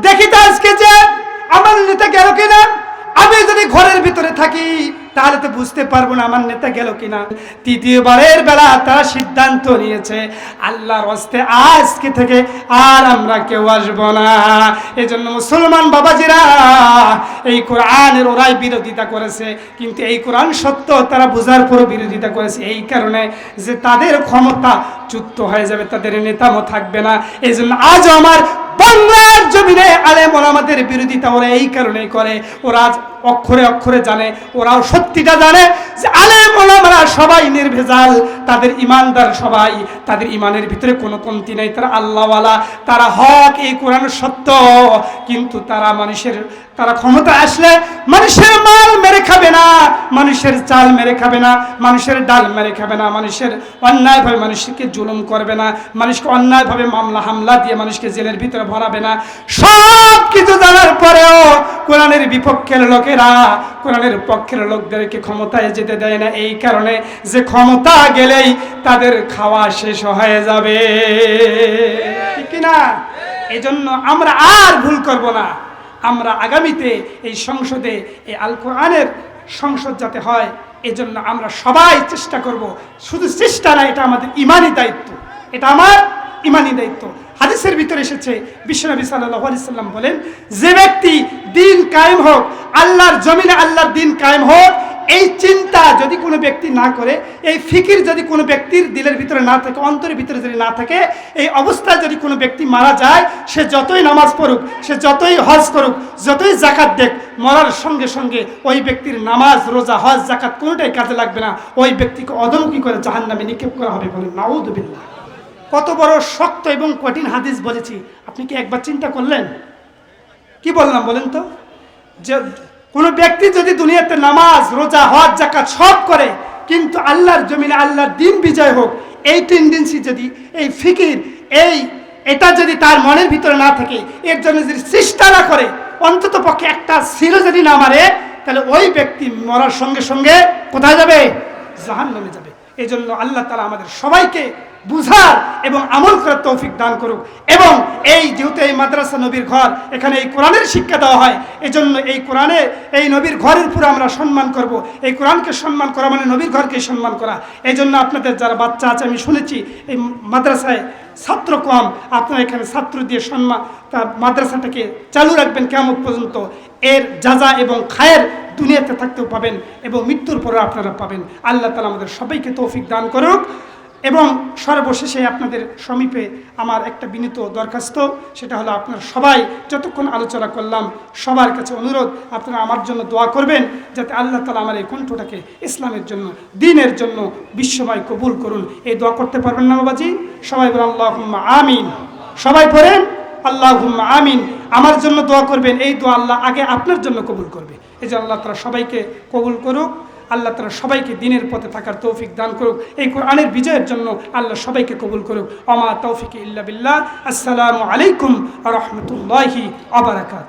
দেখি তো আজকে যে আমার নেতা গেল কিনা। আমি যদি ঘরের ভিতরে থাকি তাহলে তো বুঝতে পারবো না আমার নেতা গেল কিনা। তৃতীয়বারের বেলা তারা সিদ্ধান্ত নিয়েছে আল্লাহর হস্তে আজকে থেকে আর আমরা কেউ আসবো না। এজন্য মুসলমান বাবাজিরা, এই কোরআনের ওরাই বিরোধিতা করেছে, কিন্তু এই কোরআন সত্য তারা বোঝার পরও বিরোধিতা করেছে এই কারণে যে তাদের ক্ষমতা চ্যুত হয়ে যাবে, তাদের নেতাও থাকবে না। এই জন্য আজও আমার বাংলার জমিনে আলেম ওলামাদের বিরোধিতা ওরা এই কারণেই করে, ওরা অক্ষরে অক্ষরে জানে, ওরাও সত্যিটা জানে যে আলেম ওলামারা সবাই নির্ভেজাল, তাদের ইমানদার সবাই, তাদের ইমানের ভিতরে কোনো কমতি নেই, তারা আল্লাহওয়ালা, তারা হক, এই কোরআন সত্য। কিন্তু তারা ক্ষমতা আসলে মানুষের মাল মেরে খাবে না, মানুষের চাল মেরে খাবে না, মানুষের ডাল মেরে খাবে না, মানুষের অন্যায়ভাবে মানুষকে জুলুম করবে না, মানুষকে অন্যায়ভাবে মামলা হামলা দিয়ে মানুষকে জেলের ভিতরে ভরাবে না। সব কিছু জানার পরেও কোরআনের বিপক্ষের লোকেরা কোরআনের পক্ষের লোকদেরকে ক্ষমতায় যেতে দেয় না, এই কারণে যে ক্ষমতা গেলেই তাদের খাওয়া শেষ হয়ে যাবে, ঠিক না? এই জন্য আমরা আর ভুল করব না। আমরা আগামীতে এই সংসদে এই আল কোরআনের সংসদ যাতে হয়, এজন্য আমরা সবাই চেষ্টা করব, শুধু চেষ্টা না, এটা আমাদের ইমানি দায়িত্ব, এটা আমার ইমানি দায়িত্ব। হাদিসের ভিতরে এসেছে, বিশ্বনবী সাল্লাল্লাহু আলাইহি সাল্লাম বলেন, যে ব্যক্তি দিন কায়েম হোক, আল্লাহর জমিনে আল্লাহর দিন কায়েম হোক, এই চিন্তা যদি কোনো ব্যক্তি না করে, এই ফিকির যদি কোনো ব্যক্তির দিলের ভিতরে না থাকে, অন্তরের ভিতরে যদি না থাকে, এই অবস্থায় যদি কোনো ব্যক্তি মারা যায়, সে যতই নামাজ পড়ুক, সে যতই হজ করুক, যতই জাকাত দেখ, মরার সঙ্গে সঙ্গে ওই ব্যক্তির নামাজ, রোজা, হজ, জাকাত কোনোটাই কাজে লাগবে না। ওই ব্যক্তিকে অধমুখী করে জাহান্নামে নিক্ষেপ করা হবে। বলেন নাউযুবিল্লাহ। কত বড় শক্ত এবং কঠিন হাদিস বলেছি, আপনি কি একবার চিন্তা করলেন? কি বললাম বলেন তো? যে কোনো ব্যক্তি যদি দুনিয়াতে নামাজ, রোজা, হজ, যাকাত সব করে, কিন্তু আল্লাহর জমিনে আল্লাহর দিন বিজয় হোক, এই টেন্ডেন্সি যদি, এই ফিকির, এটা যদি তার মনের ভিতরে না থাকে, এর জন্য যদি চেষ্টা না করে, অন্তত পক্ষে একটা সিরো যদি না মারে, তাহলে ওই ব্যক্তি মরার সঙ্গে সঙ্গে কোথায় যাবে? জাহান্নামে যাবে। এই জন্য আল্লাহ তাআলা আমাদের সবাইকে বুঝার এবং আমল করার তৌফিক দান করুক। এবং এই যেহেতু এই মাদ্রাসা নবীর ঘর, এখানে এই কোরআনের শিক্ষা দেওয়া হয়, এজন্য এই কোরআনে, এই নবীর ঘরের উপরে আমরা সম্মান করব। এই কোরআনকে সম্মান করা মানে নবীর ঘরকে সম্মান করা। এই জন্য আপনাদের যারা বাচ্চা আছে, আমি শুনেছি এই মাদ্রাসায় ছাত্র কম, আপনারা এখানে ছাত্র দিয়ে সম্মান মাদ্রাসাটাকে চালু রাখবেন কিয়ামত পর্যন্ত। এর যাজা এবং খায়ের দুনিয়াতে থাকতেও পাবেন এবং মৃত্যুর পরে আপনারা পাবেন। আল্লাহ তাআলা আমাদের সবাইকে তৌফিক দান করুক। এবং সর্বশেষে আপনাদের সমীপে আমার একটা বিনীত দরখাস্ত, সেটা হলো আপনারা সবাই যতক্ষণ আলোচনা করলাম, সবার কাছে অনুরোধ, আপনারা আমার জন্য দোয়া করবেন, যাতে আল্লাহ তাআলা আমার এই কণ্ঠটাকে ইসলামের জন্য, দ্বীনের জন্য বিশ্বময় কবুল করুন। এই দোয়া করতে পারবেন না বাবাজি? সবাই বলেন আল্লাহুম্মা আমিন। সবাই পড়েন আল্লাহুম্মা আমিন। আমার জন্য দোয়া করবেন, এই দোয়া আল্লাহ আগে আপনার জন্য কবুল করবে। এই যে আল্লাহ তাআলা সবাইকে কবুল করুক। আল্লাহ তাআলা সবাইকে দ্বীনের পথে থাকার তৌফিক দান করুক। এই কোরআনের বিজয়ের জন্য আল্লাহ সবাইকে কবুল করুক। ওমা তৌফিক ইল্লা বিল্লাহ। আসসালামু আলাইকুম ওয়া রাহমাতুল্লাহি ওয়া বারাকাতুহু।